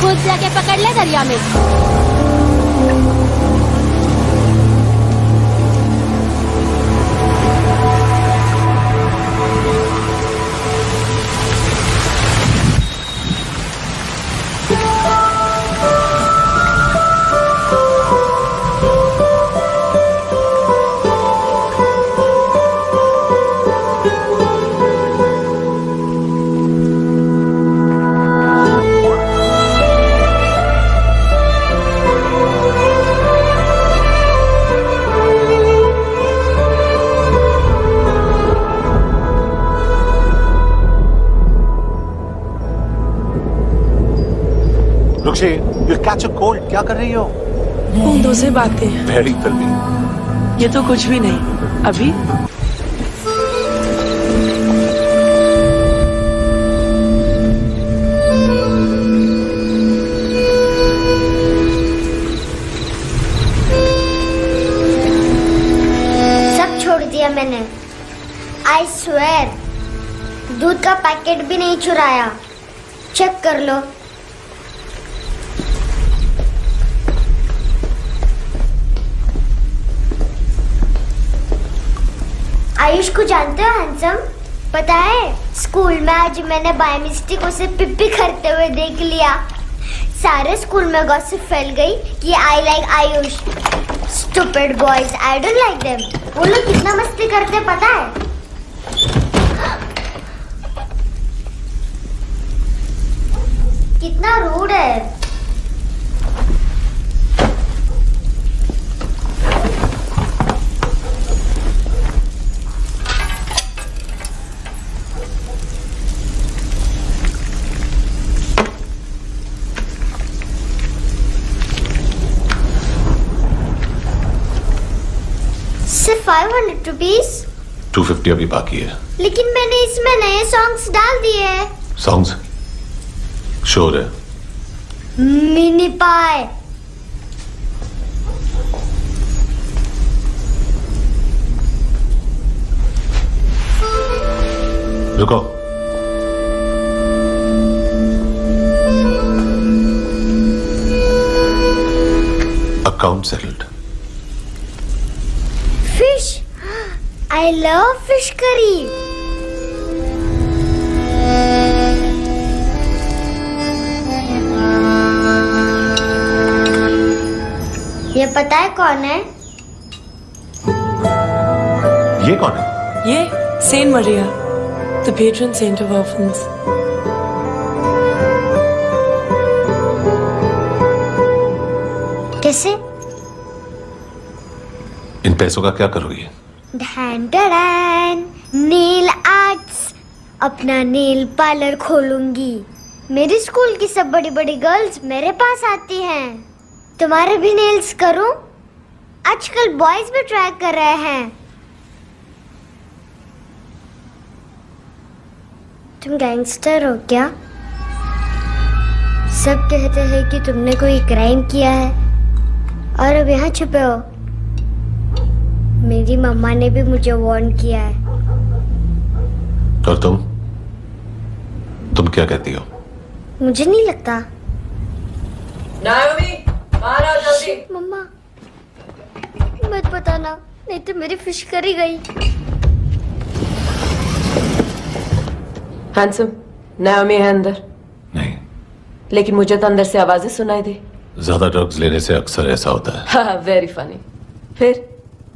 खुद जाके पकड़ ले दरिया में। रुक्षी, you'll catch a cold. क्या कर रही हो? बूंदों से बातें। Very filmy. ये तो कुछ भी नहीं। अभी सब छोड़ दिया मैंने। I swear, दूध का पैकेट भी नहीं चुराया। चेक कर लो। आयुष को जानते हो हैंडसम? पता है स्कूल में आज मैंने बाय मिस्टेक उसे पिप्पी करते हुए देख लिया। सारे स्कूल में गॉसिप फैल गई कि I like Ayush. Stupid boys, I don't like them. वो लोग कितना मस्ती करते पता है? कितना रूड है। सिर्फ 500 रुपीस। 250 अभी बाकी है। लेकिन मैंने इसमें नए सॉन्ग्स डाल दिए हैं। सॉन्ग्स? श्योर है? मिनी पाई। रुको। Account settled. Fish, I love fish curry. ये पता है कौन है? ये कौन है? ये saint Maria, the patron saint of orphans. कैसे? इन पैसों का क्या करोगी? ढैन ढैन, नेल आर्ट्स। अपना नेल पार्लर खोलूंगी। मेरी स्कूल की सब बड़ी बड़ी गर्ल्स मेरे पास आती हैं। तुम्हारे भी नेल्स करूं? आजकल बॉयज भी ट्राई कर रहे हैं। तुम गैंगस्टर हो क्या? सब कहते हैं कि तुमने कोई क्राइम किया है और अब यहाँ छुपे हो। मेरी मम्मा ने भी मुझे वार्न किया है। और तुम क्या कहती हो? मुझे नहीं लगता। नायोमी, बाहर आओ जल्दी। मम्मा, मत बताना, नहीं तो मेरी फिश करी गई। हैंडसम, नायोमी है अंदर। नहीं। लेकिन मुझे तो अंदर से आवाजें सुनाई दी। ज्यादा ड्रग्स लेने से अक्सर ऐसा होता है। हाँ, वेरी फनी। फिर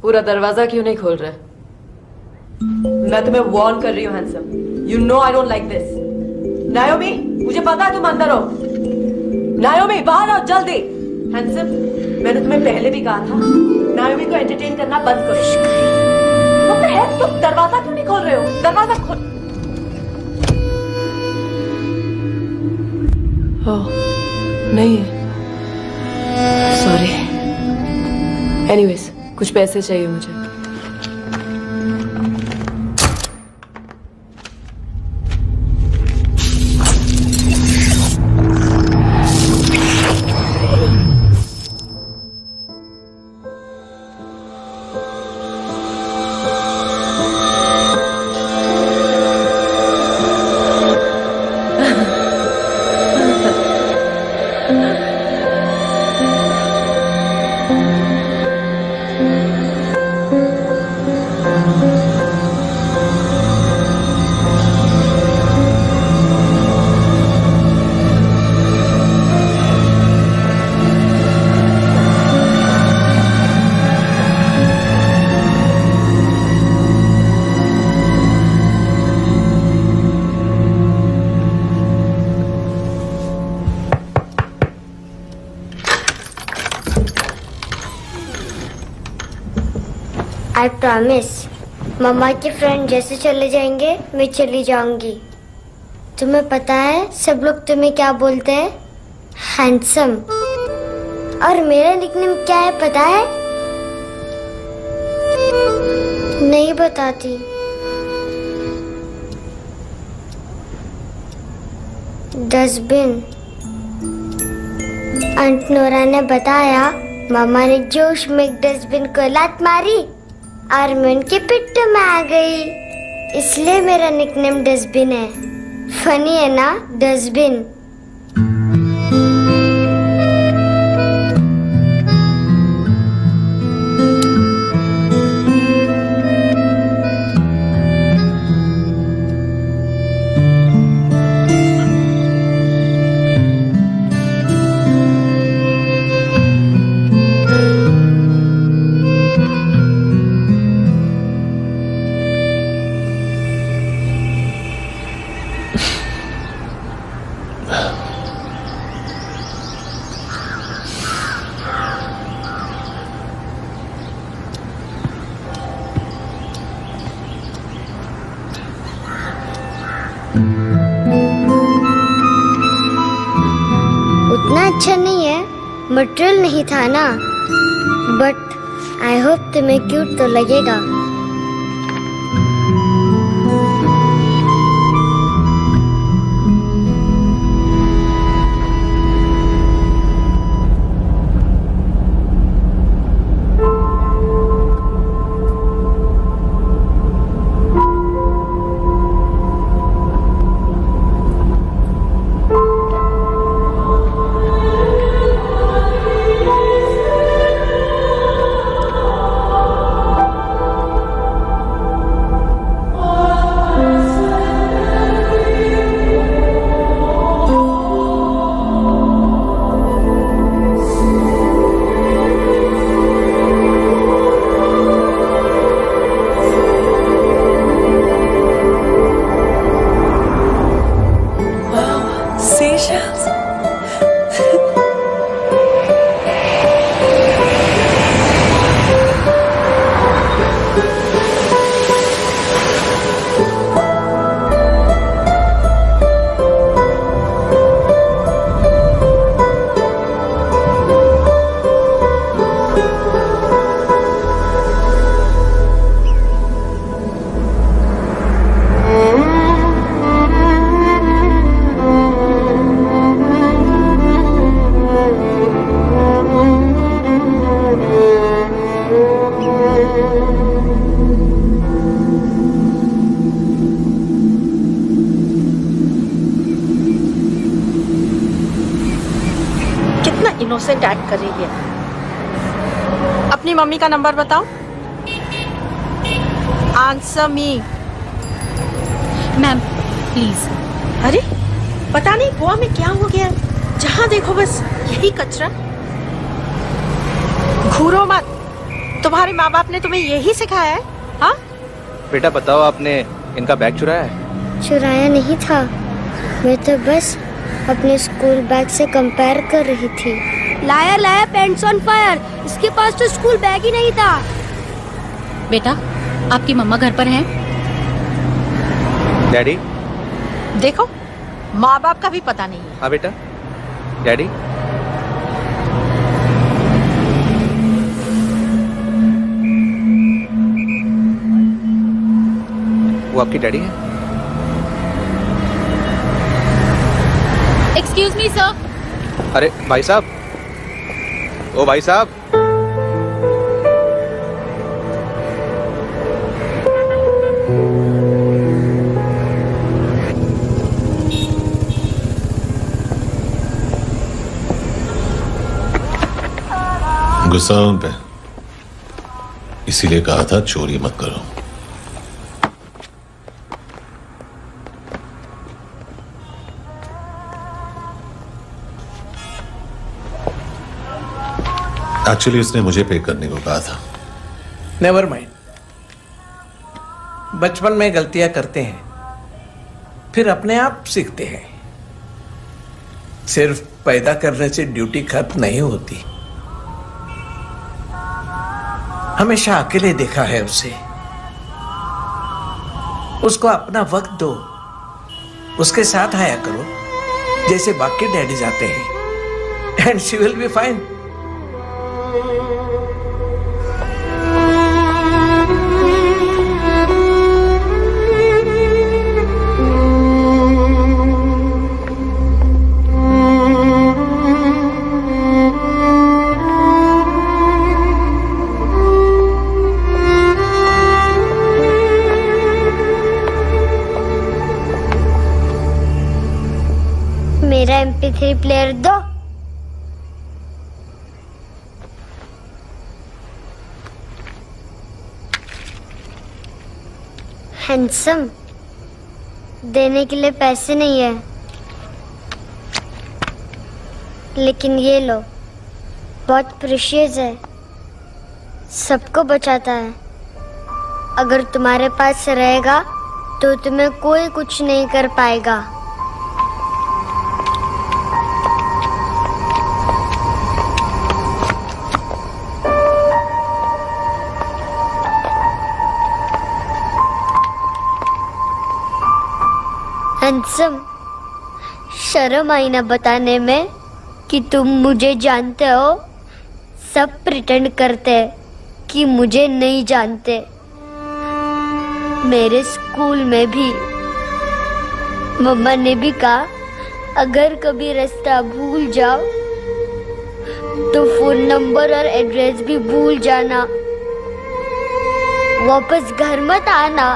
पूरा दरवाजा क्यों नहीं खोल रहे? मैं तुम्हें वार्न कर रही हूँ handsome. You know I don't like this. नायोमी, मुझे पता है तुम अंदर हो। नायोमी, बाहर आओ जल्दी। हैंडसम, मैंने तुम्हें पहले भी कहा था नायोमी को एंटरटेन करना बंद करो। What the heck? तुम दरवाजा क्यों नहीं खोल रहे हो? दरवाजा खोल। ओह, नहीं है। सॉरी। एनीवेज, कुछ पैसे चाहिए मुझे। I promise. मम्मा के फ्रेंड जैसे चले जाएंगे मैं चली जाऊंगी। तुम्हें पता है सब लोग तुम्हें क्या बोलते हैं? हैंडसम। और मेरा निकनेम क्या है पता है? नहीं बताती। डस्टबिन। आंट नोरा ने बताया मामा ने जोश में एक डस्टबिन को लात मारी और मैं उनके पिट्ठू में आ गई, इसलिए मेरा निकनेम डस्टबिन है। फनी है ना डस्टबिन? उतना अच्छा नहीं है, मटेरियल नहीं था ना, बट आई होप तुम्हें क्यूट तो लगेगा। इनोसेंट एक्ट कर रही है। अपनी मम्मी का नंबर बताओ। Answer me. Ma'am please. अरे पता नहीं गोवा में क्या हो गया, जहाँ देखो बस यही कचरा। घूरो मत, तुम्हारे माँ बाप ने तुम्हें यही सिखाया है? हाँ बेटा बताओ, आपने इनका बैग चुराया है? चुराया नहीं था, मैं तो बस अपने स्कूल बैग से कंपेयर कर रही थी। लाया लाया पैंट्स ऑन फायर, इसके पास तो स्कूल बैग ही नहीं था। बेटा आपकी मम्मा घर पर हैं? डैडी? देखो माँ बाप का भी पता नहीं है। हाँ बेटा। डैडी? वो आपकी डैडी है? Excuse me sir. अरे भाई साहब, ओ भाई साहब। गुस्सा उन पे, इसीलिए कहा था चोरी मत करो। एक्चुअली उसने मुझे पे करने को कहा था। नेवर माइंड, बचपन में गलतियां करते हैं, फिर अपने आप सीखते हैं। सिर्फ पैदा करने से ड्यूटी खत्म नहीं होती। हमेशा अकेले देखा है उसे। उसको अपना वक्त दो, उसके साथ आया करो जैसे बाकी डैडी जाते हैं, and she will be fine. मेरा MP3 प्लेयर दो। हैंडसम, देने के लिए पैसे नहीं है, लेकिन ये लो, बहुत प्रीशियस है, सबको बचाता है। अगर तुम्हारे पास रहेगा तो तुम्हें कोई कुछ नहीं कर पाएगा। हैंडसम, शर्म आई ना बताने में कि तुम मुझे जानते हो। सब प्रिटेंड करते हैं कि मुझे नहीं जानते। मेरे स्कूल में भी मम्मा ने भी कहा, अगर कभी रास्ता भूल जाओ तो फोन नंबर और एड्रेस भी भूल जाना, वापस घर मत आना।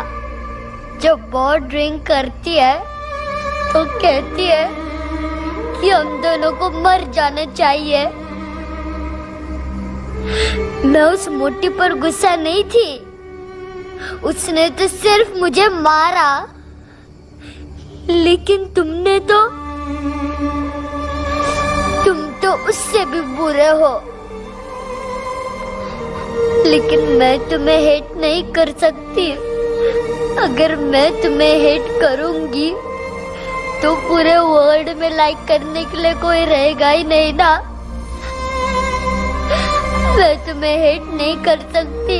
जब बहुत ड्रिंक करती है तो कहती है कि हम दोनों को मर जाना चाहिए। मैं उस मोटी पर गुस्सा नहीं थी, उसने तो सिर्फ मुझे मारा, लेकिन तुम तो उससे भी बुरे हो। लेकिन मैं तुम्हें हेट नहीं कर सकती। अगर मैं तुम्हें हेट करूंगी तो पूरे वर्ल्ड में लाइक करने के लिए कोई रहेगा ही नहीं ना। मैं तुम्हें हेट नहीं कर सकती।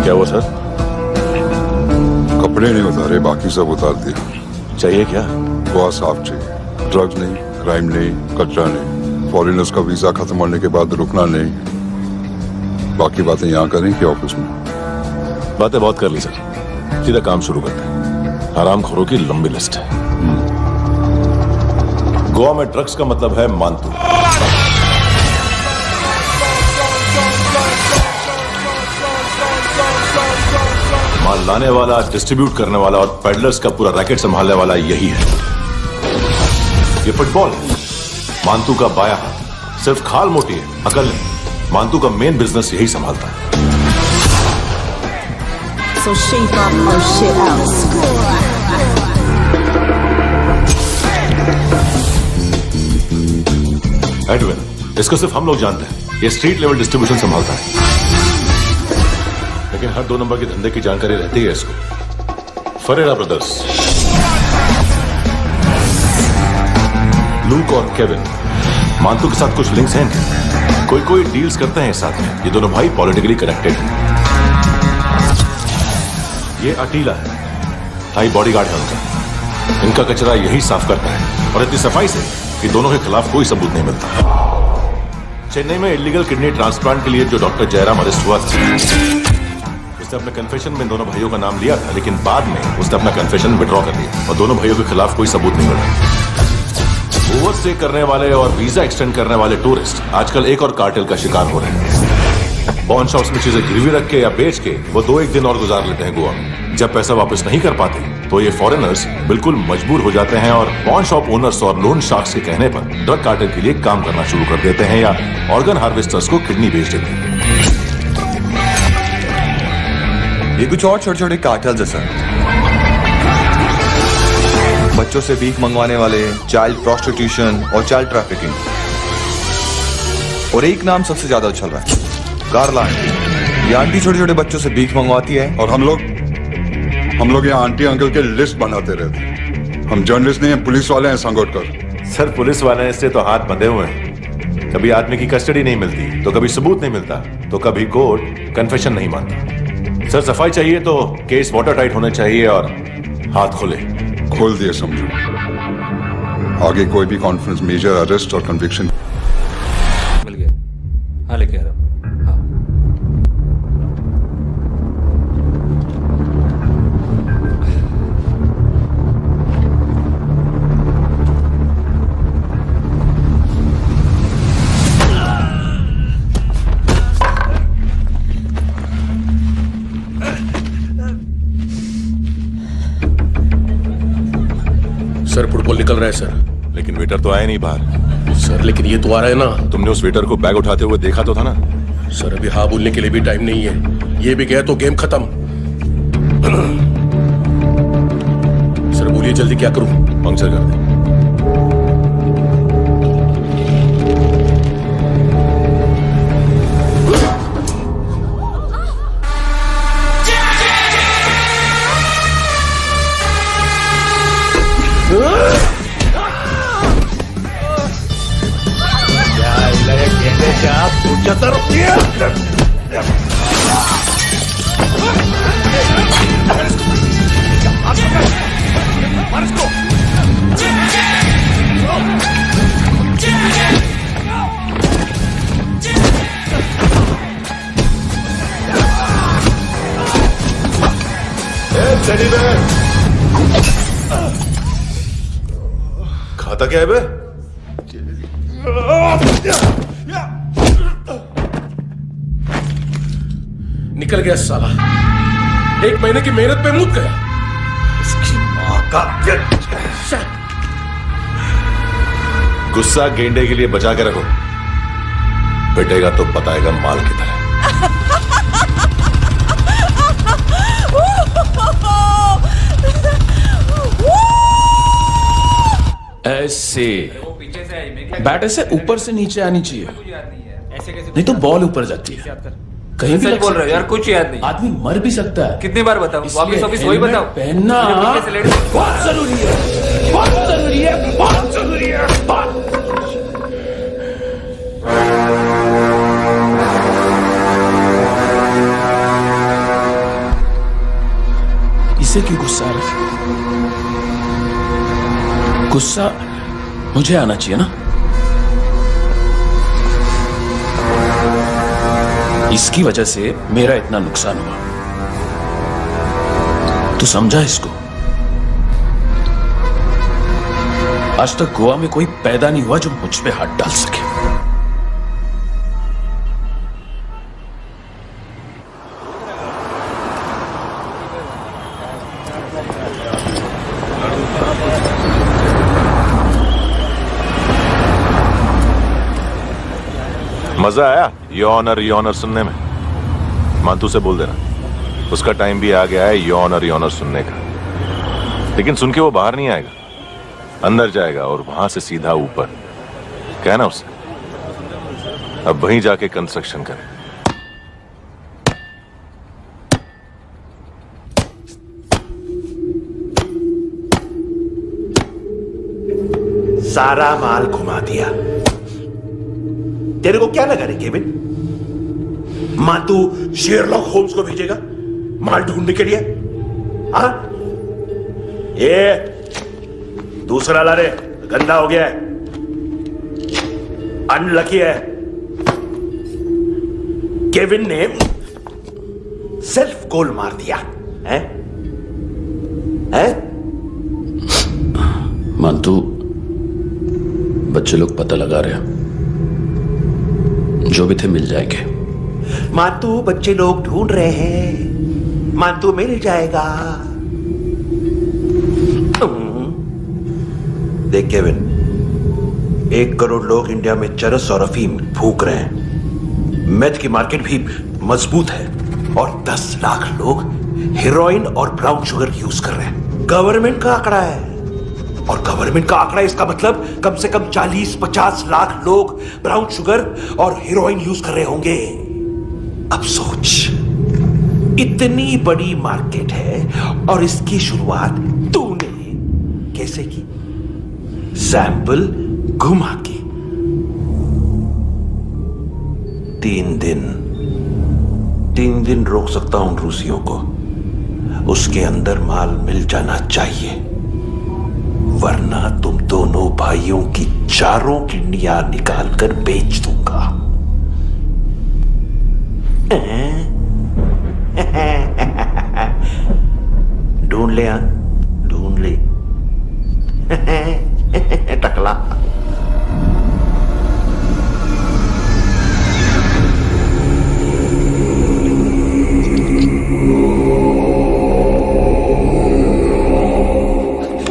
क्या हुआ सर? कपड़े नहीं उतारे, बाकी सब उतार दिया। चाहिए क्या? बहुत साफ चाहिए। ड्रग्स नहीं, क्राइम नहीं, कचरा नहीं, फॉरेनर्स का वीजा खत्म होने के बाद रुकना नहीं। बाकी बातें यहाँ करें कि ऑफिस में? बातें बहुत कर ली सर, सीधा काम शुरू करते हैं। हरामखोरों की लंबी लिस्ट है। गोवा में ड्रग्स का मतलब है मानतू। माल लाने वाला, डिस्ट्रीब्यूट करने वाला और पेडलर्स का पूरा रैकेट संभालने वाला यही है। ये फुटबॉल मानतू का बाया हाथ, सिर्फ खाल मोटी है, अकल नहीं। मानतू का मेन बिजनेस यही संभालता है। So shape up or shit out. Edwin, इसको सिर्फ हम लोग जानते हैं। ये स्ट्रीट लेवल डिस्ट्रीब्यूशन संभालता है, लेकिन हर 2 नंबर के धंधे की जानकारी रहती है इसको। फरेरा ब्रदर्स, लूक और केविन, मानतू के साथ कुछ लिंक्स हैं इनके। कोई डील्स करते हैं साथ में। ये दोनों भाई पॉलिटिकली कनेक्टेड हैं। ये अटीला है, हाई बॉडीगार्ड है उनका। इनका कचरा यही साफ करता है, और इतनी सफाई से कि दोनों के खिलाफ कोई सबूत नहीं मिलता। चेन्नई में इलीगल किडनी ट्रांसप्लांट के लिए जो डॉक्टर जयराम अरेस्ट हुआ था, उसने अपने कन्फेशन में दोनों भाइयों का नाम लिया था, लेकिन बाद में उसने अपना कन्फेशन विड्रॉ कर लिया और दोनों भाइयों के खिलाफ कोई सबूत नहीं मिला। ओवरस्टे करने वाले और वीजा एक्सटेंड करने वाले टूरिस्ट आजकल एक और कार्टेल का शिकार हो रहे हैं। पॉन शॉप्स में चीजें गिरवी रख के या बेच के वो 2-1 दिन और गुजार लेते हैं गोवा में। जब पैसा वापस नहीं कर पाते तो ये फॉरेनर्स बिल्कुल मजबूर हो जाते हैं और पॉन शॉप ओनर्स और लोन शार्क्स के कहने पर ड्रग कार्टेल के लिए काम करना शुरू कर देते हैं या ऑर्गन हार्वेस्टर्स को किडनी बेच देते हैं। ये कुछ और छोटे छोटे कार्टेल्स है सर। बच्चों से भीख मंगवाने वाले, चाइल्ड प्रोस्टिट्यूशन और चाइल्ड ट्रैफिकिंग। और एक नाम सबसे ज्यादा उछल रहा है, कार्ला आंटी। ये आंटी छोटे छोटे बच्चों से भीख मंगवाती है और हम लोग यहाँ आंटी अंकल के लिस्ट बनाते रहते हैं। हम जर्नलिस्ट नहीं हैं, पुलिस वाले हैं संगोटकर। सर, पुलिस वाले से तो हाथ बंधे हुए हैं। कभी आदमी की कस्टडी नहीं मिलती तो कभी सबूत नहीं मिलता तो कभी कोर्ट कन्फेशन नहीं मानता। सर, सफाई चाहिए तो केस वाटर टाइट होने चाहिए और हाथ खुले। खोल दिए समझो। आगे कोई भी कॉन्फ्रेंस, मेजर अरेस्ट और कन्विक्शन मिल गया। हाँ, लेके आ रहा हूँ। सर, फुटबॉल निकल रहा है सर। लेकिन वेटर तो आया नहीं बाहर। सर, लेकिन ये तो आ रहा है ना। तुमने उस वेटर को बैग उठाते हुए देखा तो था ना। सर, अभी हाँ बोलने के लिए भी टाइम नहीं है। ये भी गया तो गेम खत्म। सर बोलिए जल्दी, क्या करूं? पंक्चर कर दे। खाता क्या है बे? निकल गया साला। 1 महीने की मेहनत पे मुक गया। इसकी मां का गुस्सा गेंडे के लिए बचा के रखो, पिटेगा तो बताएगा माल की तरह। ऐसे बैट ऐसे ऊपर से नीचे आनी चाहिए, नहीं तो बॉल ऊपर जाती है। कहीं भी बोल रहे हो यार, कुछ याद नहीं। आदमी मर भी सकता है। कितनी बार बताऊं? वापिस वही बताओ। पहनना बहुत जरूरी है, बहुत जरूरी है, बहुत जरूरी है। इसे क्यों गुस्सा आ रहा है? गुस्सा मुझे आना चाहिए ना। इसकी वजह से मेरा इतना नुकसान हुआ। तू समझा इसको? आज तक गोवा में कोई पैदा नहीं हुआ जो मुझ पे हाथ डाल सके। मजा आया यॉनर सुनने में? मांतू से बोल देना उसका टाइम भी आ गया है यॉनर सुनने का। लेकिन सुन के वो बाहर नहीं आएगा, अंदर जाएगा और वहां से सीधा ऊपर। कहना उससे अब वहीं जाके कंस्ट्रक्शन करे। सारा माल घुमा दिया। तेरे को क्या लगा रे केविन? मां तू शेरलॉक होम्स को भेजेगा माल ढूंढने के लिए? हाँ, ये दूसरा ला रे, गंदा हो गया है, अनलकी है। केविन ने सेल्फ गोल मार दिया है? मांतू, बच्चे लोग पता लगा रहे हैं, जो भी थे मिल जाएंगे। मांतू, बच्चे लोग ढूंढ रहे हैं, मांतू मिल जाएगा। देख केविन, 1 करोड़ लोग इंडिया में चरस और अफीम फूक रहे हैं। मेथ की मार्केट भी मजबूत है और 10 लाख लोग हेरोइन और ब्राउन शुगर यूज कर रहे हैं। गवर्नमेंट का आंकड़ा है, और गवर्नमेंट का आंकड़ा इसका मतलब कम से कम 40-50 लाख लोग ब्राउन शुगर और हेरोइन यूज कर रहे होंगे। अब सोच, इतनी बड़ी मार्केट है और इसकी शुरुआत तूने कैसे की? सैंपल घुमा के। 3 दिन रोक सकता हूं रूसियों को, उसके अंदर माल मिल जाना चाहिए, वरना तुम दोनों भाइयों की चारों किडनियां निकाल कर बेच दूंगा। ढूंढ ले, ढूंढ ले टकला।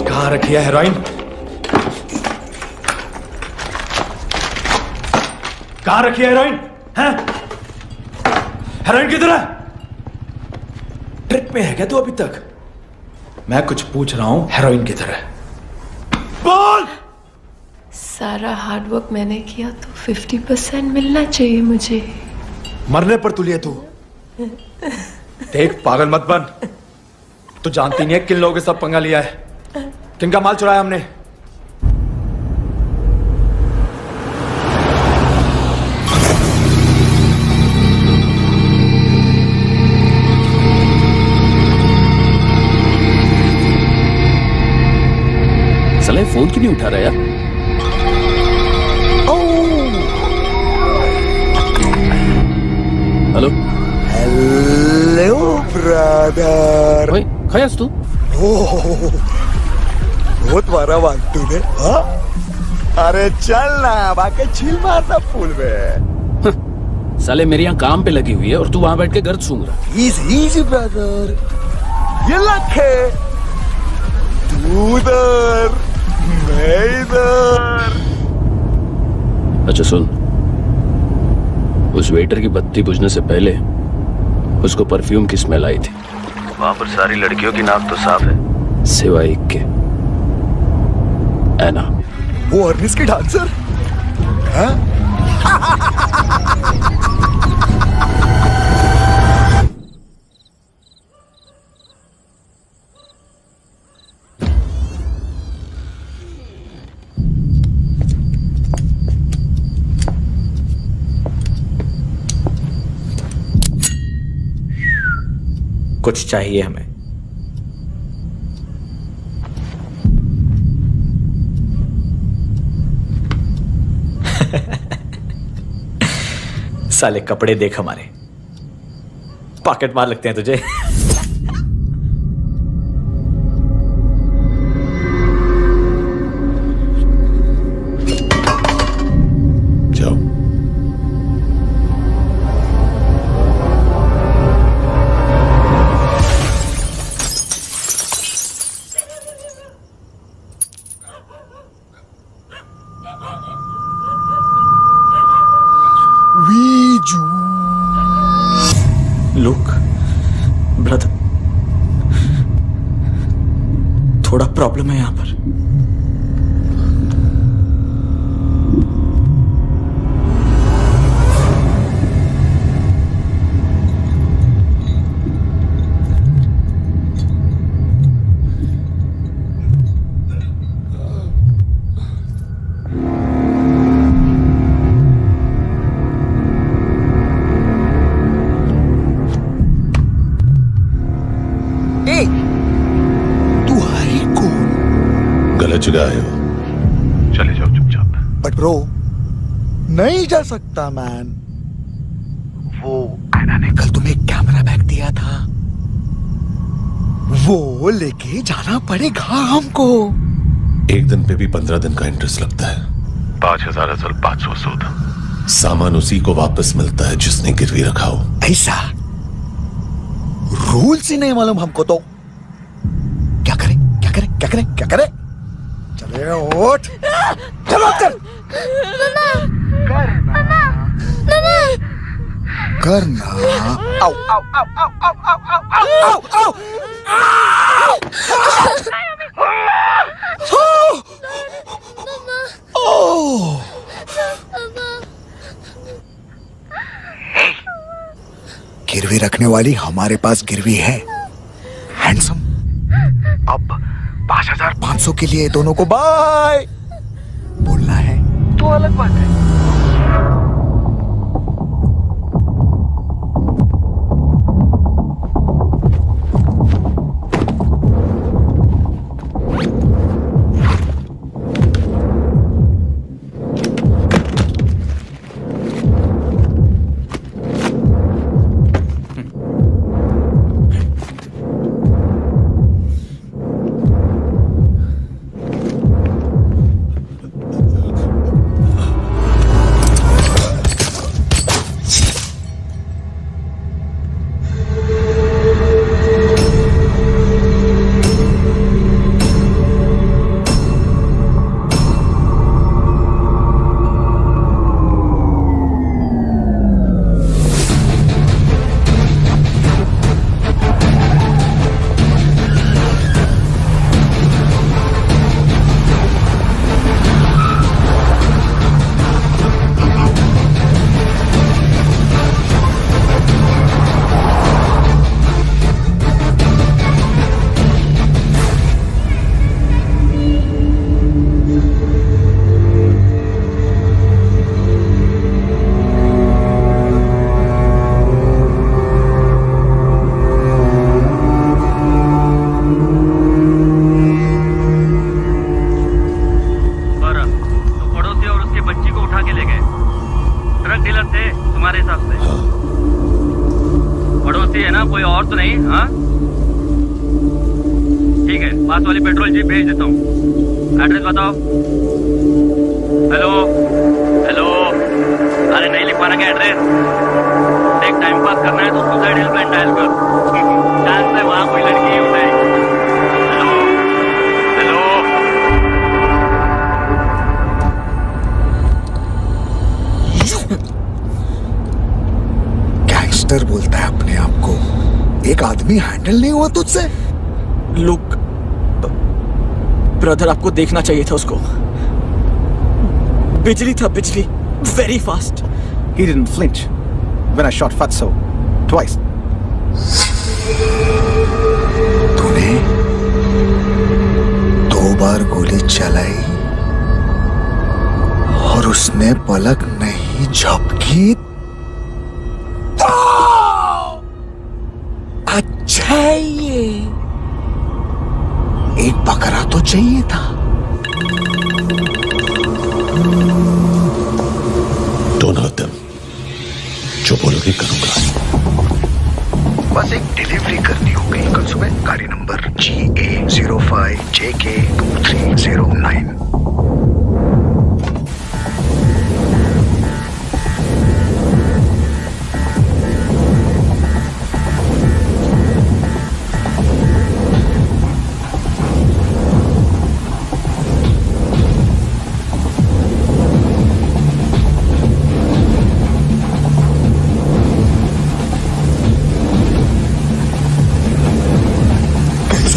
कहां रखी है हेरोइन? कहां रखी है हेरोइन? हेरोइन किधर है? ट्रिप में है क्या तू अभी तक? मैं कुछ पूछ रहा हूं, हेरोइन किधर है? बोल! सारा हार्डवर्क मैंने किया तो 50% मिलना चाहिए मुझे। मरने पर तुलिए तू। देख, पागल मत बन। तू जानती नहीं है किन लोगों के साथ पंगा लिया है, किनका माल चुराया हमने। साले फोन क्यों नहीं उठा रहा यार? Hello hello brother. ओए, खयास तू? बहुत मारा वांटू ने। हाँ? अरे चल ना, बाकी छील मारना फूल में। साले मेरे यहाँ काम पे लगी हुई है और तू वहां बैठ के गर्द सूंघ रहा। इजी ब्रदर, ये लखे तू उधर, मैं इधर। अच्छा सुन, उस वेटर की बत्ती बुझने से पहले उसको परफ्यूम की स्मेल आई थी। वहां पर सारी लड़कियों की नाक तो साफ है, सिवाय एक के, एना। वो अर्निस की डांसर है? कुछ चाहिए हमें। साले कपड़े देख हमारे, पॉकेट मार लगते हैं तुझे। थोड़ा प्रॉब्लम है यहाँ पर। गलत जगह आए हो, चले जाओ चुपचाप। बट ब्रो, नहीं जा सकता मैन। वो आयना ने कल तुम्हें कैमरा बैग दिया था, वो लेके जाना पड़ेगा हमको। एक दिन पे भी 15 दिन का इंटरेस्ट लगता है। 5,000 असल 500 सूद। सामान उसी को वापस मिलता है जिसने गिरवी रखा हो। ऐसा रूल्स ही नहीं मालूम हमको तो। क्या करें क्या करें क्या करें क्या करें? चले उठ, चलो कर करना। आओ आओ आओ आओ आओ आओ आओ आओ आओ। गिरवी रखने वाली हमारे पास गिरवी है। हैंडसम, अब 5,500 के लिए दोनों को बाय बोलना है तो अलग बात है। पेट्रोल जीप भेज देता हूँ। एड्रेस बताओ। हेलो हेलो, अरे नहीं लिख पाना क्या एड्रेस? देख टाइम पास करना है तो सुसाइड हेल्पलाइन डायल कर। चांस है वहाँ कोई लड़की ही उठाएगी। हेलो हेलो, गैंगस्टर बोलता है अपने आप को। एक आदमी हैंडल नहीं हुआ तुझसे? लुक ब्रदर, आपको देखना चाहिए था उसको। बिजली था, बिजली, very fast. He didn't flinch when I shot Fatso twice. तूने 2 बार गोली चलाई और उसने पलक नहीं झपकी तो अच्छा ये एक बकरा तो चाहिए था। Don't hurt them. जो बोलोगे करूंगा। बस एक डिलीवरी करनी हो गई कल सुबह। गाड़ी नंबर GA05JK2309।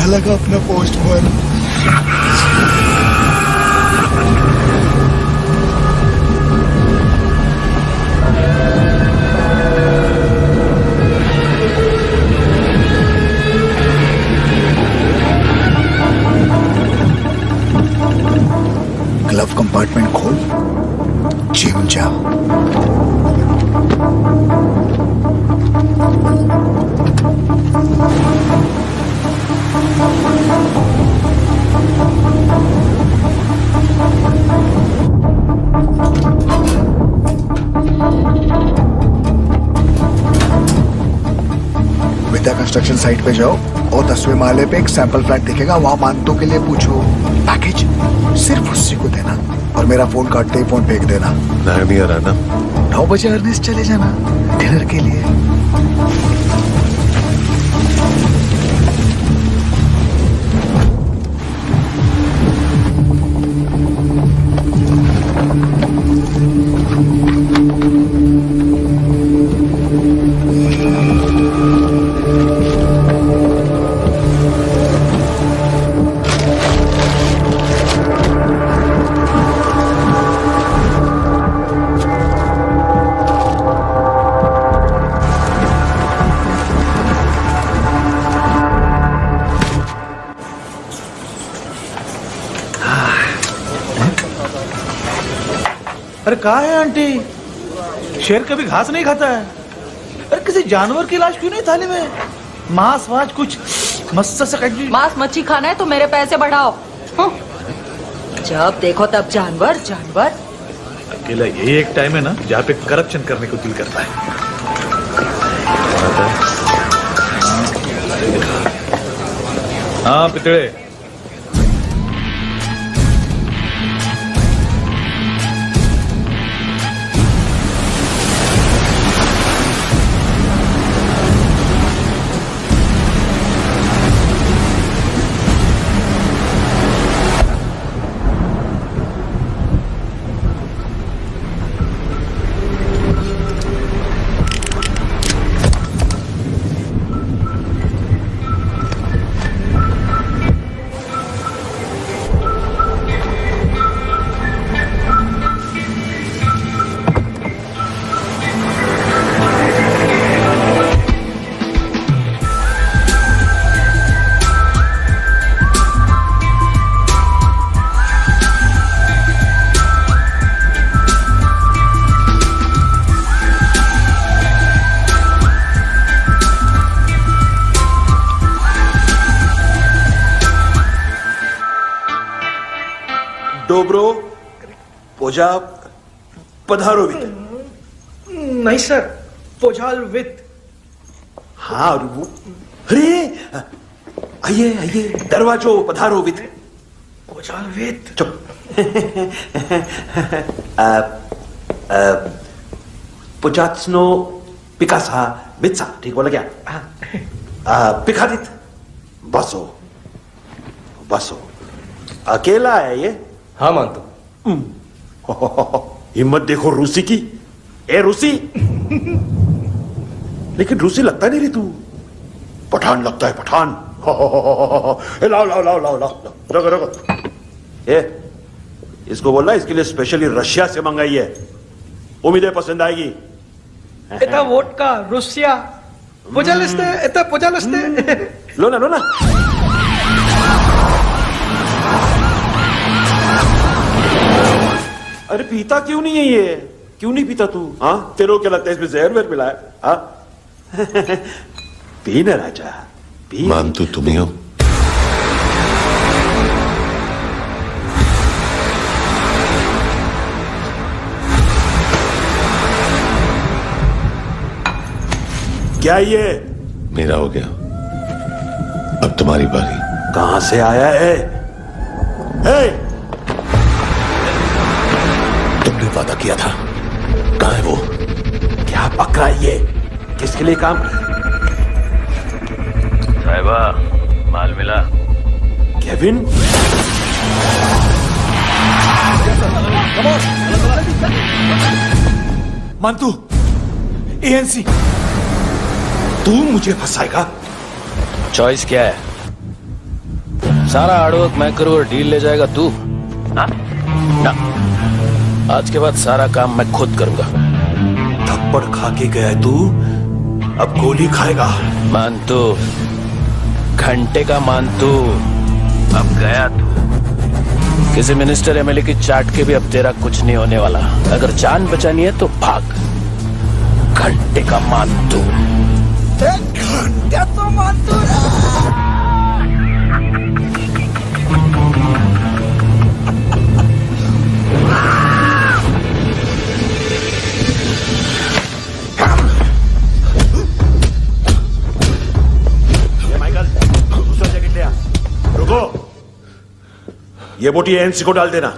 लगा अपना पोस्टमैन। ग्लव कंपार्टमेंट खोल, जिम जा। विद्या कंस्ट्रक्शन साइट पे जाओ और 10वें माले पे एक सैंपल फ्लैट दिखेगा, वहां मानतों के लिए पूछो। पैकेज सिर्फ उसी को देना और मेरा फोन काटते ही फोन फेंक देना। नायमी आ रहा ना? 9 बजे अर्नेस्ट चले जाना डिनर के लिए। अरे कहाँ है आंटी? शेर कभी घास नहीं खाता है। अरे किसी जानवर की लाश क्यों नहीं थाली में? मांस वास कुछ मस्त से मांस मच्छी खाना है तो मेरे पैसे बढ़ाओ। जब देखो तब जानवर जानवर। अकेला यही एक टाइम है ना जहाँ पे करप्शन करने को दिल करता है। हाँ पितड़े। डोब्रो पोजा पधारोवित। नहीं सर, पोजाल विथ। हाँ वो, अरे आइए आइए, दरवाजो पधारोवित। पोजाल विथ। चुप। पोजात्सनो पिकासा मित्सा, ठीक बोला क्या? पिकादित बसो बसो। अकेला है ये? हाँ मानता हूं। हिम्मत देखो रूसी की। ए रूसी, लेकिन रूसी लगता नहीं रे तू, पठान लगता है पठान। लाओ लाओ लाओ लाओ लाओ, रखो रखो। ए इसको बोलना इसके लिए स्पेशली रशिया से मंगाई है, उम्मीद है पसंद आएगी। इतना वोडका रुसिया पोजालस्ते, इतना पोजालस्ते। लो ना लो ना। अरे पीता क्यों नहीं है ये? क्यों नहीं पीता तू? हाँ तेरे को क्या लगता है इसमें जहर वेर मिला है? हाँ पी ना राजा पी। मान तू तुम ही हो। क्या ये? मेरा हो गया, अब तुम्हारी बारी। कहां से आया है? तुमने वादा किया था, कहां है वो? क्या पक रहा है ये? किसके लिए काम? साहिबा माल मिला? केविन? मानतू, एएनसी। तू मुझे फंसाएगा? चॉइस क्या है? सारा हार्डवर्क मैं करूँ और डील ले जाएगा तू? हाँ? ना, आज के बाद सारा काम मैं खुद करूंगा। थप्पड़ खा के गया तू, अब गोली खाएगा। मानतू, घंटे का मानतू, अब गया तू। किसी मिनिस्टर एमएलए की चाट के भी अब तेरा कुछ नहीं होने वाला। अगर जान बचानी है तो भाग। घंटे का मानतू। घंटे तो मानतू ये बोटी एएनसी को डाल देना।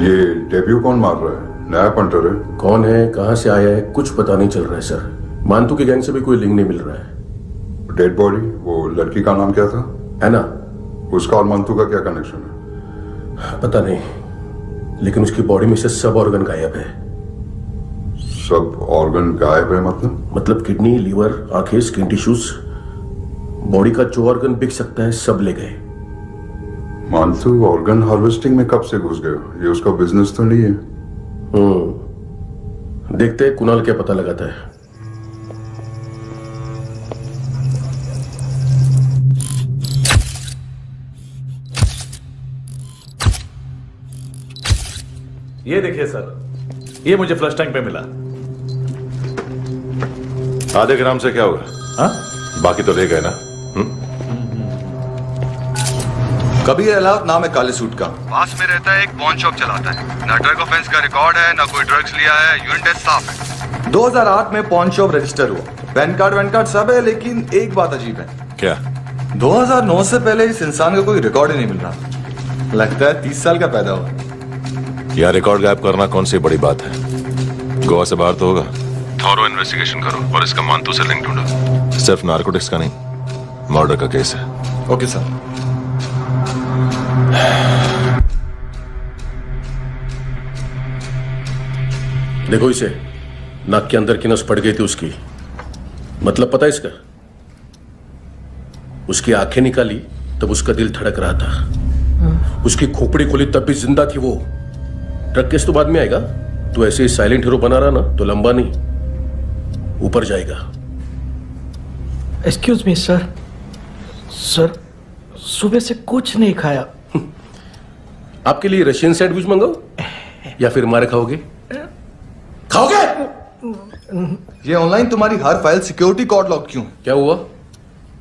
ये डेब्यू कौन मार रहा है? नया पंटर है। कौन है, कहां से आया है, कुछ पता नहीं चल रहा है सर। मानतू के गैंग से भी कोई लिंक नहीं मिल रहा है। डेड बॉडी, वो लड़की का नाम क्या था? है ना? उसका और मंतू का क्या कनेक्शन है? पता नहीं, लेकिन उसकी बॉडी में से सब ऑर्गन गायब है। सब ऑर्गन गायब है मतलब किडनी, लीवर, आंखें, स्किन टिश्यूज, बॉडी का जो ऑर्गन बिक सकता है सब ले गए। मानतू ऑर्गन हार्वेस्टिंग में कब से घुस गए? ये उसका बिजनेस तो नहीं है? देखते हैं कुणाल क्या पता लगाता है। ये देखिए सर, ये मुझे फ्लश टैंक पे मिला। आधे ग्राम से क्या होगा? हाँ? बाकी तो ले गए ना? कबीर अलाउत नाम है काले सूट का, पास में रहता है, एक पॉन शॉप चलाता है। ना ड्रग ऑफेंस का रिकॉर्ड है, ना कोई ड्रग्स लिया है, यूरिन टेस्ट साफ है। 2008 में पॉन शॉप रजिस्टर हुआ, पैन कार्ड सब है, लेकिन एक बात अजीब है। क्या? 2009 से पहले इस इंसान का कोई रिकॉर्ड ही नहीं मिल रहा। लगता है 30 साल का पैदा हुआ। यह रिकॉर्ड गायब करना कौन सी बड़ी बात है? गोवा से बाहर तो होगा। थॉरो इन्वेस्टिगेशन करो और इसका मानतू से लिंक ढूंढो। सिर्फ नार्कोटिक्स का नहीं, मर्डर का केस है। Okay sir. देखो इसे, नाक के अंदर की नस पड़ गई थी उसकी। मतलब पता है इसका? उसकी आंखें निकाली तब उसका दिल धड़क रहा था। उसकी खोपड़ी खोली तब भी जिंदा थी वो। ड्रग केस तो बाद में आएगा। तो ऐसे ही साइलेंट हीरो बना रहा ना तो लंबा नहीं, ऊपर जाएगा। एक्सक्यूज मी सर, सर सुबह से कुछ नहीं खाया। आपके लिए रशियन सैंडविच मंगाओ या फिर मारे खाओगे? खाओगे? ये ऑनलाइन तुम्हारी हर फाइल सिक्योरिटी कोड लॉक क्यों है? क्या हुआ?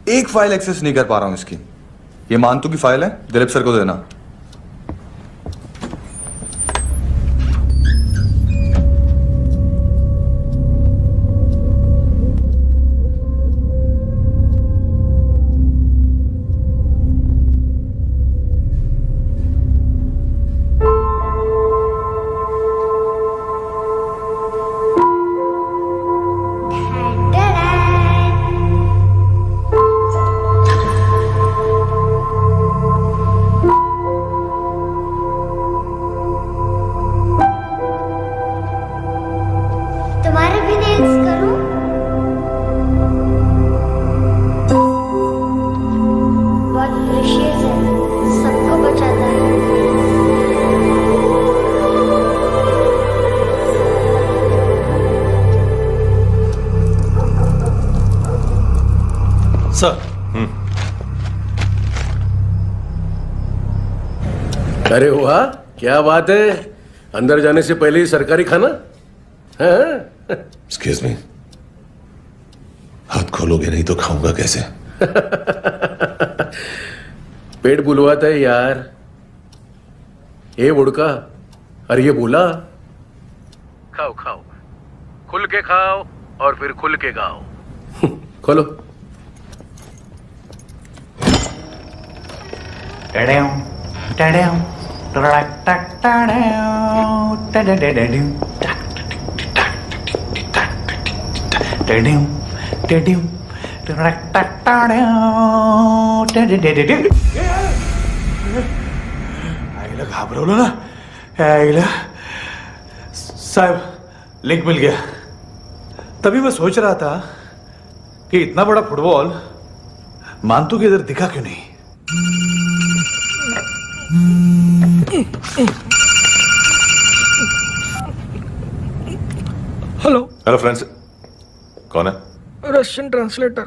एक फाइल एक्सेस नहीं कर पा रहा हूं इसकी। ये मानतू की फाइल है, दिलीप सर को देना। तुम्हारे भी नेल्स करूं? बहुत प्रेशियस है, सबको बचाता है। सर। अरे वाह, क्या बात है। अंदर जाने से पहले ही सरकारी खाना। एक्सक्यूज मी, हाथ खोलोगे नहीं तो खाऊंगा कैसे? पेट बुलवाता है यार। ए बुड़का, अरे ये बोला। खाओ खाओ, खुल के खाओ और फिर खुल के गाओ। खोलो। घाबरवलं ना आईला। साहब, लिंक मिल गया। तभी मैं सोच रहा था कि इतना बड़ा फुटबॉल मानतू के इधर दिखा क्यों नहीं। हेलो। हेलो फ्रेंड्स, कौन है? Russian translator.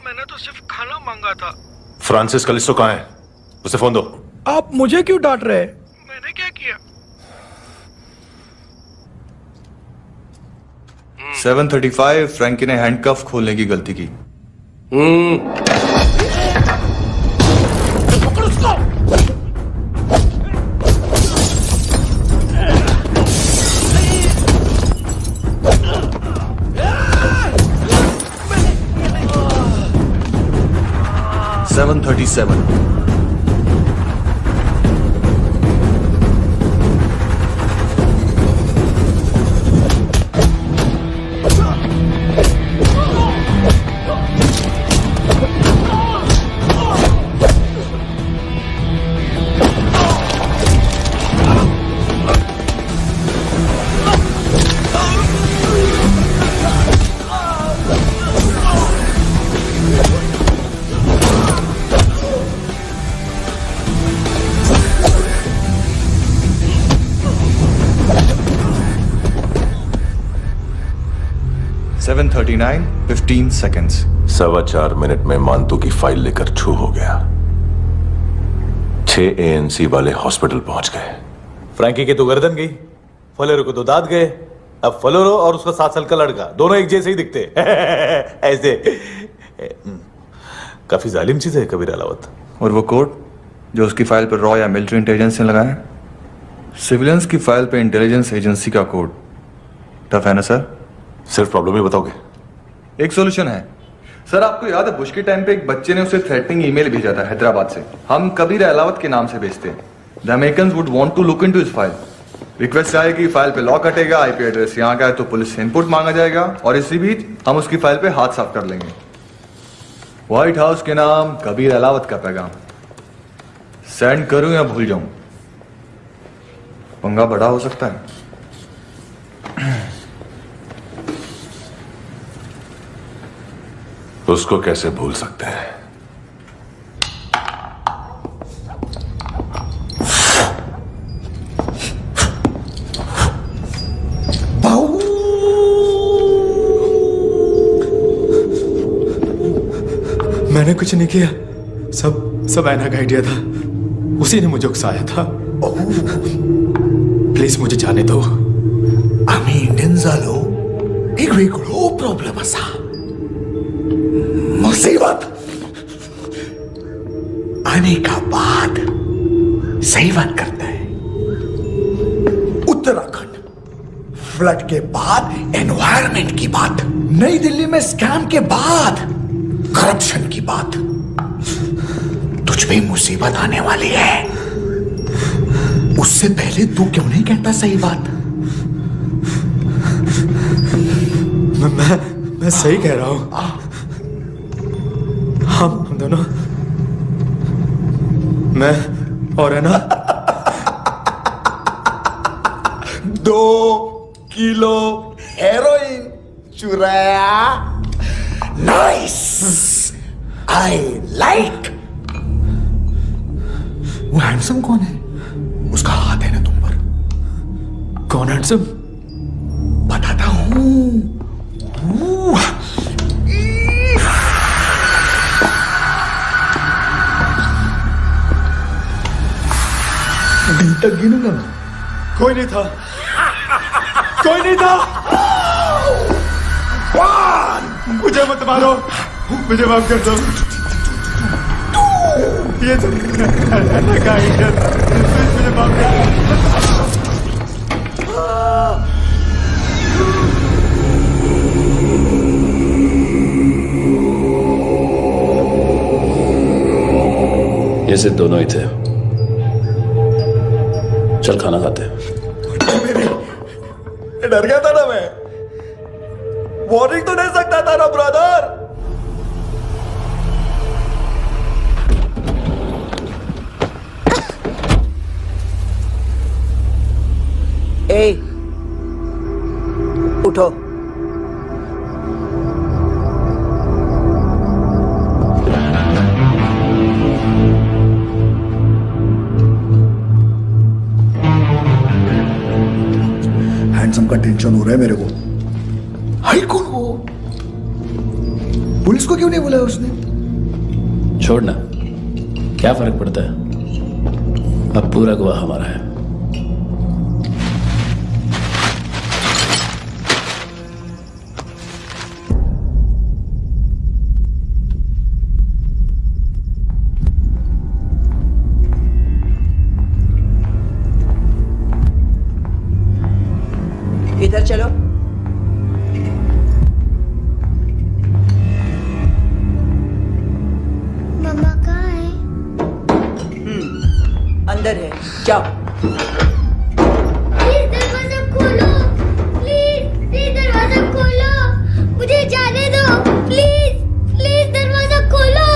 मैंने तो सिर्फ खाना मांगा था। फ्रांसिस कलिस्टो कहाँ है? उसे फोन दो। आप मुझे क्यों डांट रहे हैं? मैंने क्या किया? 735 फ्रैंकी ने हैंडकफ खोलने की गलती की। पकड़ उसको। 737 737 39:15 seconds. 4.25 मिनट में मानतू की फाइल लेकर छू हो गया। 6 ANC वाले हॉस्पिटल पहुंच गए। फ्रैंकी की तो गर्दन गई, फलेरो को तो दांत गए। अब फलेरो और उसका 7 साल का लड़का दोनों एक जैसे ही दिखते ऐसे। काफी जालिम चीज है कबीर अलावत। और वो कोड जो उसकी फाइल पर रॉ या मिलिट्री इंटेलिजेंस ने लगाया, सिविलियंस की फाइल पे इंटेलिजेंस एजेंसी का कोड। टफ है ना सर? सिर्फ प्रॉब्लम ही बताओगे? एक सॉल्यूशन है सर। आपको याद है बुश के टाइम पे एक बच्चे ने उसे थ्रेटनिंग ईमेल भेजा था हैदराबाद से। हम कबीर अलावत के नाम से भेजते हैं। The Americans would want to look into his file. Request आएगी, फाइल पे लॉक हटेगा, आईपी एड्रेस यहाँ का है तो पुलिस से इनपुट मांगा जाएगा और इसी बीच हम उसकी फाइल पे हाथ साफ कर लेंगे। व्हाइट हाउस के नाम कबीर अलावत का पैगाम। सेंड करूं या भूल जाऊं, पंगा बड़ा हो सकता है। उसको कैसे भूल सकते हैं? मैंने कुछ नहीं किया, सब ऐना का आइडिया था। उसी ने मुझे उकसाया था। प्लीज मुझे जाने दो। आम्ही इंडियन झालो एक वेगळो प्रॉब्लेम असा। मुसीबत आने का बाद सही बात करता है। उत्तराखंड फ्लड के बाद एनवायरनमेंट की बात, नई दिल्ली में स्कैम के बाद करप्शन की बात। तुझ पे मुसीबत आने वाली है, उससे पहले तू क्यों नहीं कहता सही बात? मैं सही कह रहा हूं। हम दोनों, मैं और है ना 2 किलो हेरोइन चुराया। Nice, I like. वो हैंडसम कौन है? उसका हाथ है ना तुम पर। कौन हैंडसम? बताता हूं। डी तक गिनूंगा मैं। कोई नहीं था, कोई नहीं था। मुझे मत मारो, मुझे माफ कर दो। ये मुझे माफ कर दो। ये सिर्फ दोनों ही थे। चल खाना खाते हैं। डर गया था ना मैं। वार्निंग तो दे सकता था ना ब्रदर। ए, उठो। हैंडसम का टेंशन हो रहा है मेरे को। हाई कौन वो? पुलिस को क्यों नहीं बुलाया उसने? छोड़ना, क्या फर्क पड़ता है? अब पूरा गवाह हमारा है। इधर चलो। मम्मा कहाँ है? अंदर है, जाओ। प्लीज दरवाजा खोलो, प्लीज दरवाजा खोलो, मुझे जाने दो। प्लीज दरवाजा खोलो।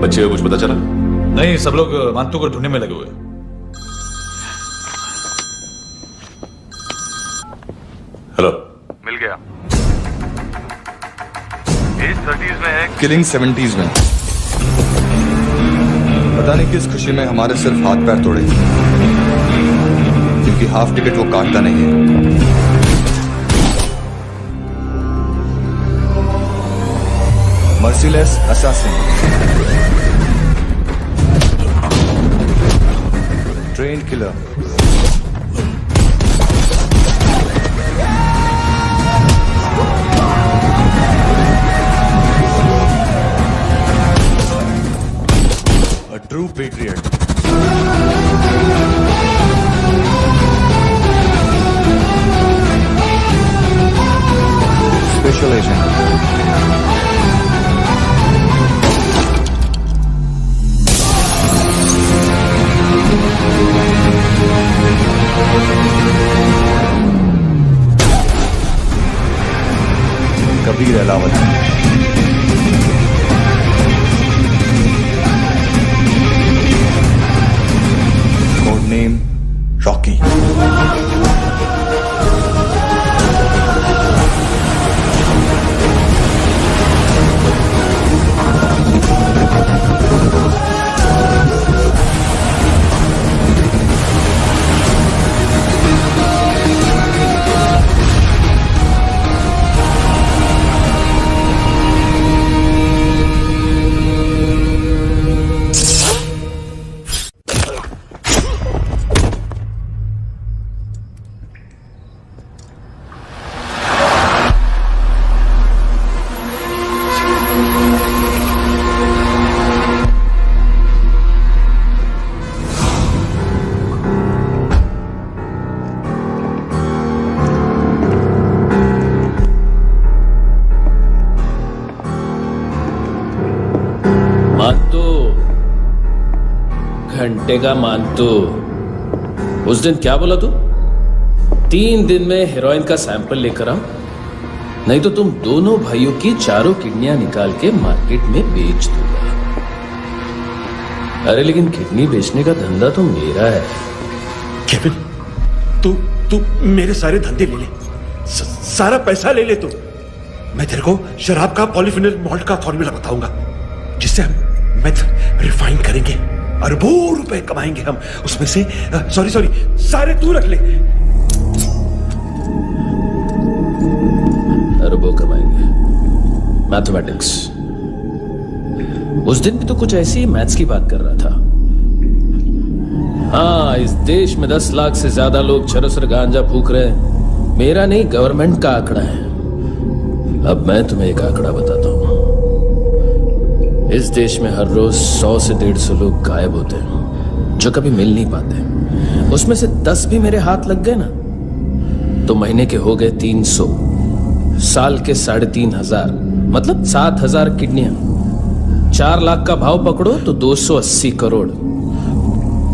बच्चे को कुछ पता चला? नहीं, सब लोग मानतू को ढूंढने में लगे हुए। हेलो। मिल गया। एज 30s में है, किलिंग 70s में। पता नहीं किस खुशी में हमारे सिर्फ हाथ पैर तोड़े, क्योंकि हाफ टिकट वो काटता नहीं है। Merciless assassin, train killer, a true patriot. Special agent. Kabir Ahlawat. Code name Rocky. घंटे का मानतू, उस दिन क्या बोला तू? 3 दिन में हेरोइन का सैंपल लेकर आओ, नहीं तो तुम दोनों भाइयों की चारों किडनियां निकाल के मार्केट में बेच दूंगा। अरे लेकिन किडनी बेचने का धंधा तो मेरा है। केविन, तू मेरे सारे धंधे ले ले, सारा पैसा ले ले तू। मैं तेरे को शराब का पॉलीफिनल मॉल्ट का फॉर्मूला बताऊंगा, जिससे हम मेथ रिफाइन करेंगे, अरबों रुपए कमाएंगे हम उसमें से। सॉरी सारे तू रख ले। अरबों कमाएंगे, मैथमेटिक्स। उस दिन भी तो कुछ ऐसी मैथ्स की बात कर रहा था। हाँ, इस देश में 10 लाख से ज्यादा लोग चरस और गांजा फूक रहे हैं। मेरा नहीं, गवर्नमेंट का आंकड़ा है। अब मैं तुम्हें एक आंकड़ा बताता हूं। इस देश में हर रोज 100 से 150 लोग गायब होते हैं, जो कभी मिल नहीं पाते। उसमें से 10 भी मेरे हाथ लग गए ना, तो महीने के हो गए 300, साल के 3500, मतलब 7000 किडनियां। 4 लाख का भाव पकड़ो तो 280 crore.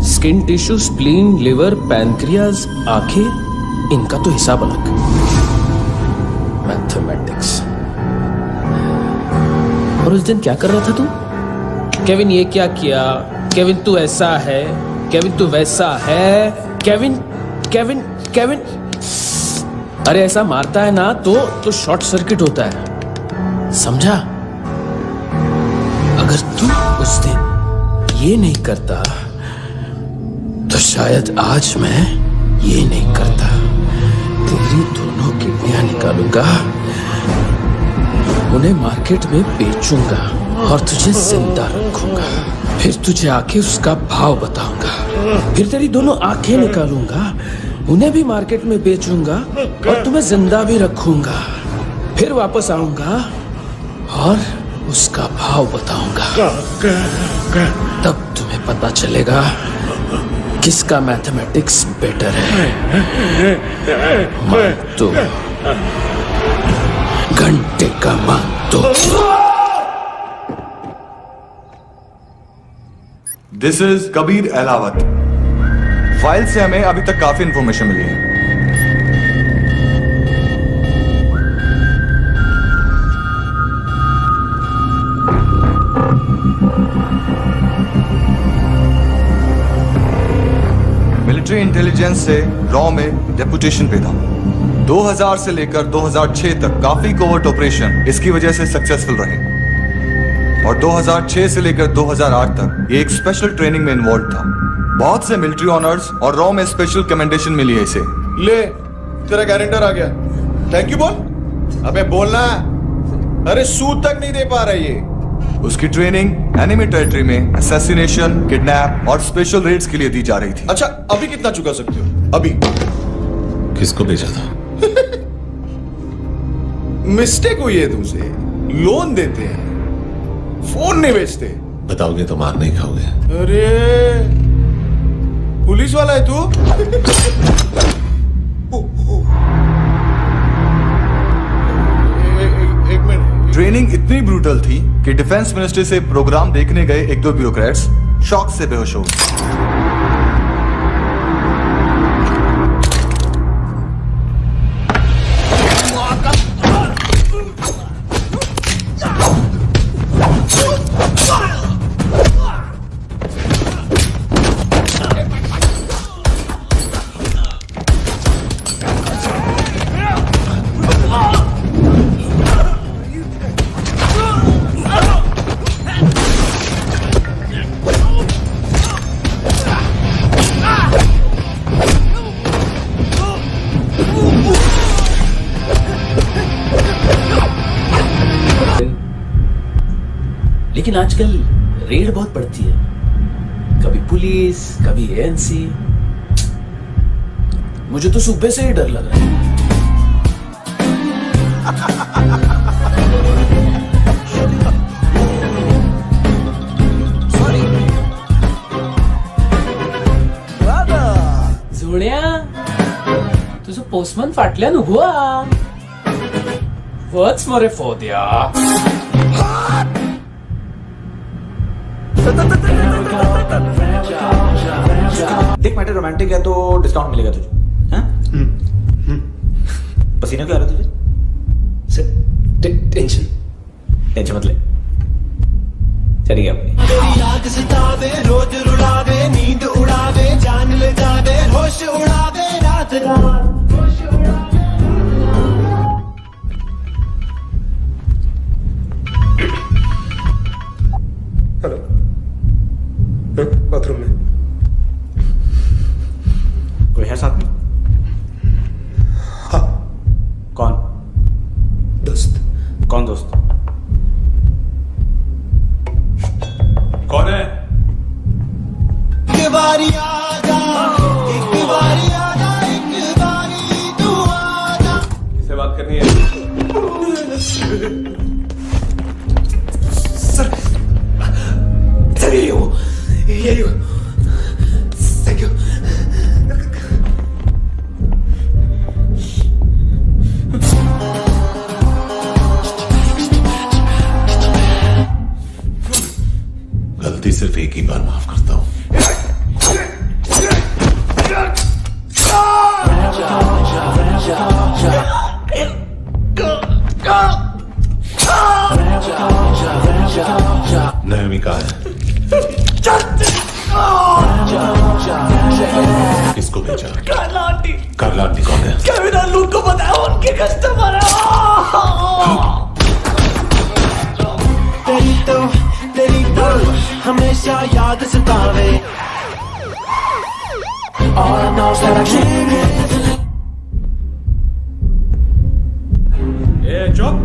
Skin tissue, spleen, liver, pancreas, आंखें, इनका तो हिसाब अलग। मैथमेटिक्स। और उस दिन क्या कर रहा था तू? केविन ये क्या किया, केविन तू ऐसा है, केविन तू वैसा है, केविन केविन केविन। अरे ऐसा मारता है ना तो शॉर्ट सर्किट होता है, समझा? अगर तू उस दिन ये नहीं करता तो शायद आज मैं ये नहीं करता। तेरी दोनों किडनियां निकालूंगा, उन्हें मार्केट में बेचूंगा और तुझे जिंदा रखूंगा। फिर तुझे आके उसका भाव बताऊंगा। फिर तेरी दोनों आंखें निकालूंगा, उन्हें भी मार्केट में बेचूंगा और तुम्हें जिंदा भी रखूंगा। फिर वापस आऊंगा और उसका भाव बताऊंगा। तब तुम्हें पता चलेगा किसका मैथमेटिक्स बेटर है। तो घंटे का मानतो। This is Kabir Ahlawat. File से हमें अभी तक काफी इंफॉर्मेशन मिली है। मिलिट्री इंटेलिजेंस से रॉ में डेपुटेशन पे था। 2000 से लेकर 2006 तक काफी कोवर्ट ऑपरेशन इसकी वजह से सक्सेसफुल रहे और 2006 से लेकर 2008 तक ये एक स्पेशल ट्रेनिंग में इन्वॉल्व था। बहुत से मिलिट्री ऑनर्स और रॉ में स्पेशल कमेंडेशन मिली है इसे। ले तेरा गारंटर आ गया, थैंक यू बोल। अबे बोलना, अरे सूद तक नहीं दे पा रहा ये। उसकी ट्रेनिंग एनिमी टेरिटरी में असैसिनेशन, किडनैप और स्पेशल रेड्स के लिए दी जा रही थी। अच्छा अभी कितना चुका सकते हो? अभी किसको भेजा था? मिस्टेक हुई है तुमसे, लोन देते हैं, फोन नहीं बेचते। बताओगे तो मार नहीं खाओगे। अरे पुलिस वाला है तू? एक मिनट। ट्रेनिंग इतनी ब्रूटल थी कि डिफेंस मिनिस्ट्री से प्रोग्राम देखने गए एक दो ब्यूरोक्रेट्स शॉक से बेहोश हो गए। लेकिन आजकल रेड बहुत पड़ती है, कभी पुलिस कभी एएनसी। मुझे तो सुबह से ही डर लग रहा है। जोड्या तुझं पोस्टमन फाटल्या नुगो वच मरे फोद्या। देख मैटर रोमांटिक है तो डिस्काउंट मिलेगा तुझे। हाँ? पसीना क्यों आ रहा है तुझे? टेंशन मत ले, चलिए अपनी याद सतावे, रोज रुलावे, नींद उड़ावे, जान ले जावे, होश उड़ावे, रात रात। हेलो, बाथरूम में कोई है साथ में? हाँ। कौन? दोस्त। कौन दोस्त? कौन है? एक बारी आजा, एक बारी आजा, एक बारी तू आजा। किससे बात करनी है? सर यही हो। Thank you. गलती सिर्फ एक ही बार माफ करता हूं। नयमी कहाँ है? किसको भेजा? कार्ला आंटी। कार्ला आंटी कौन है? केविन और लूक को बताया, उनके कस्टमर है। तेरी तो हमेशा याद सतावे। All I know is that I can't. ए चुप।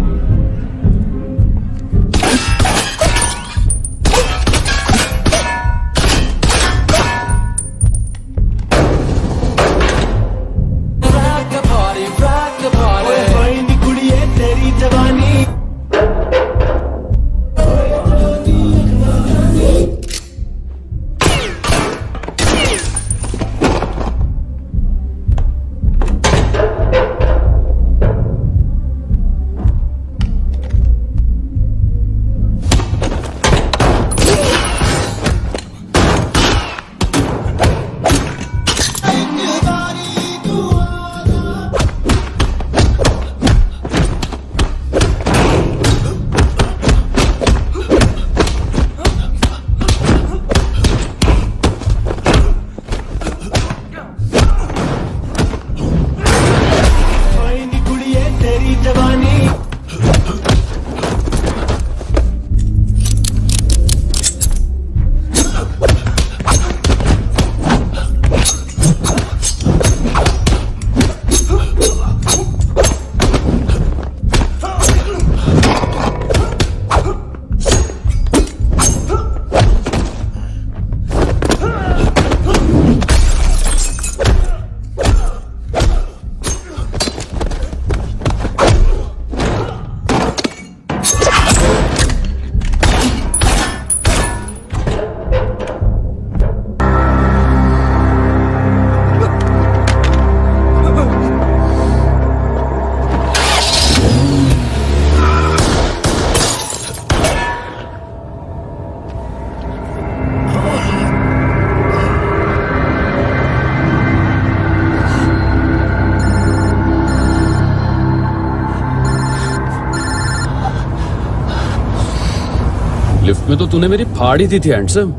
लिफ्ट में तो तूने मेरी फाड़ ही दी थी हैंडसम।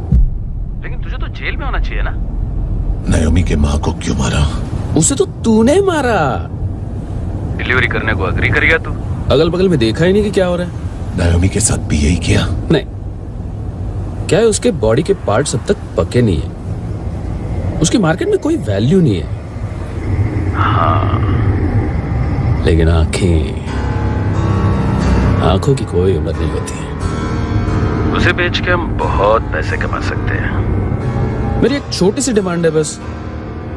लेकिन तुझे तो जेल में होना चाहिए ना। नायोमी के माँ को क्यों मारा? उसे तो तूने मारा। डिलीवरी करने को अग्री कर गया तू। अगल बगल में देखा ही नहीं कि क्या हो रहा है। नायोमी के साथ भी यही किया? नहीं, क्या है उसके बॉडी के पार्ट्स अब तक पके नहीं है, उसकी मार्केट में कोई वैल्यू नहीं है। हाँ, लेकिन आंखों की कोई उम्र नहीं होती। उसे बेच के हम बहुत पैसे कमा सकते हैं। मेरी एक छोटी सी डिमांड है बस,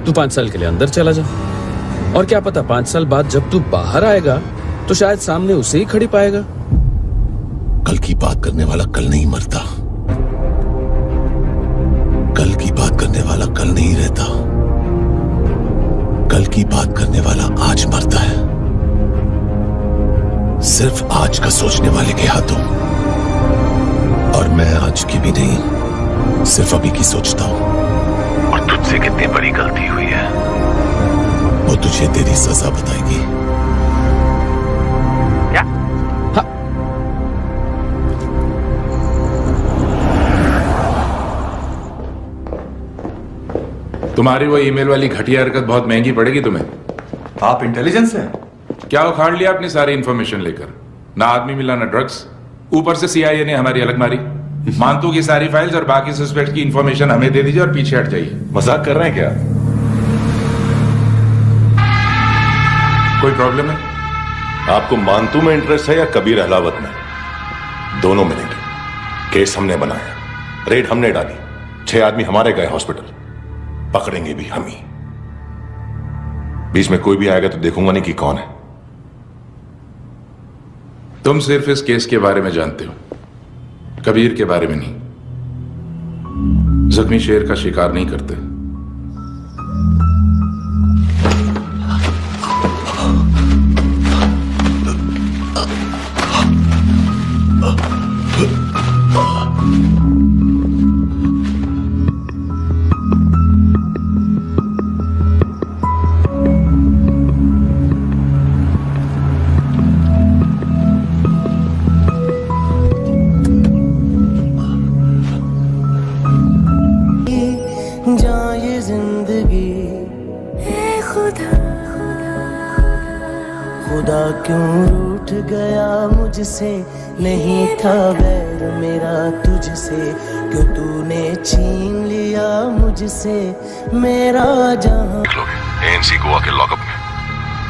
तू 5 साल के लिए अंदर चला जा, और क्या पता 5 साल बाद जब तू बाहर आएगा तो शायद सामने उसे ही खड़ी पाएगा। कल की बात करने वाला कल नहीं मरता, कल की बात करने वाला कल नहीं रहता, कल की बात करने वाला आज मरता है। सिर्फ आज का सोचने वाले के हाथों। और मैं आज की भी नहीं, सिर्फ अभी की सोचता हूं। और तुझसे कितनी बड़ी गलती हुई है वो तुझे तेरी सजा बताएगी। क्या? हाँ। तुम्हारी वो ईमेल वाली घटिया हरकत बहुत महंगी पड़ेगी तुम्हें। आप इंटेलिजेंस हैं? क्या उखाड़ लिया अपनी सारी इंफॉर्मेशन लेकर? ना आदमी मिला ना ड्रग्स, ऊपर से सीआईए ने हमारी अलग मारी। मानतू की सारी फाइल्स और बाकी सस्पेक्ट की इंफॉर्मेशन हमें दे दीजिए और पीछे हट जाइए। मजाक कर रहे हैं क्या? कोई प्रॉब्लम है? आपको मानतू में इंटरेस्ट है या कबीर अहलावत में? दोनों मिलेंगे। केस हमने बनाया, रेड हमने डाली, 6 आदमी हमारे गए हॉस्पिटल, पकड़ेंगे भी हम ही। बीच में कोई भी आएगा तो देखूंगा नहीं कि कौन है। तुम सिर्फ इस केस के बारे में जानते हो, कबीर के बारे में नहीं। जख्मी शेर का शिकार नहीं करते। जाए जिंदगी खुदा क्यों रूठ गया मुझसे, नहीं था वैर मेरा तुझसे, क्यों तूने छीन लिया मुझसे मेरा जहां। एएनसी गोवा के लॉकअप में।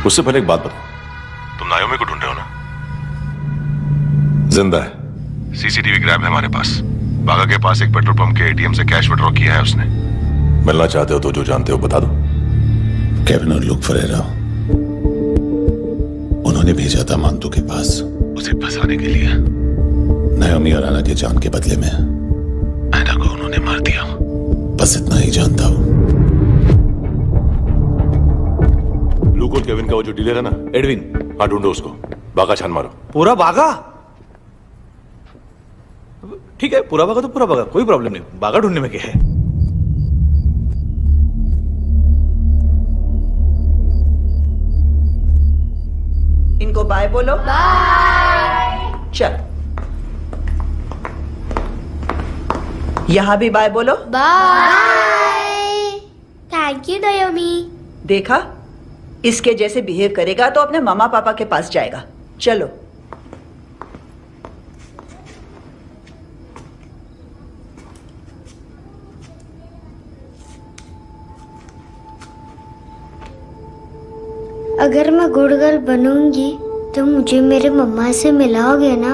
उससे पहले एक बात बताओ, तुम नायोमी को ढूंढ रहे हो ना? जिंदा है, सीसीटीवी ग्रैब है हमारे पास। बागा के पास एक पेट्रोल पंप के एटीएम से कैश विड्रॉ किया है उसने। मिलना चाहते हो तो जो जानते हो बता दो। केविन और लुक फरेरा, उन्होंने भेजा था मानतू के पास उसे फंसाने के लिए। नायोमी और आना के जान के बदले में आना को उन्होंने मार दिया। बस इतना ही जानता हूं। लुक और केविन का वो जो डीलर है ना, एडविन, हाँ ढूंढो उसको। बागा छान मारो। पूरा बागा? ठीक है, पूरा बागा तो पूरा बागा, कोई प्रॉब्लम नहीं। बागा ढूंढने में क्या है? इनको बाय बोलो। बाय। चल, यहां भी बाय बोलो। बाय। Thank you नायोमी। देखा, इसके जैसे बिहेव करेगा तो अपने मामा पापा के पास जाएगा। चलो। अगर मैं गुड गर्ल बनूंगी तो मुझे मेरे मम्मा से मिलाओगे ना?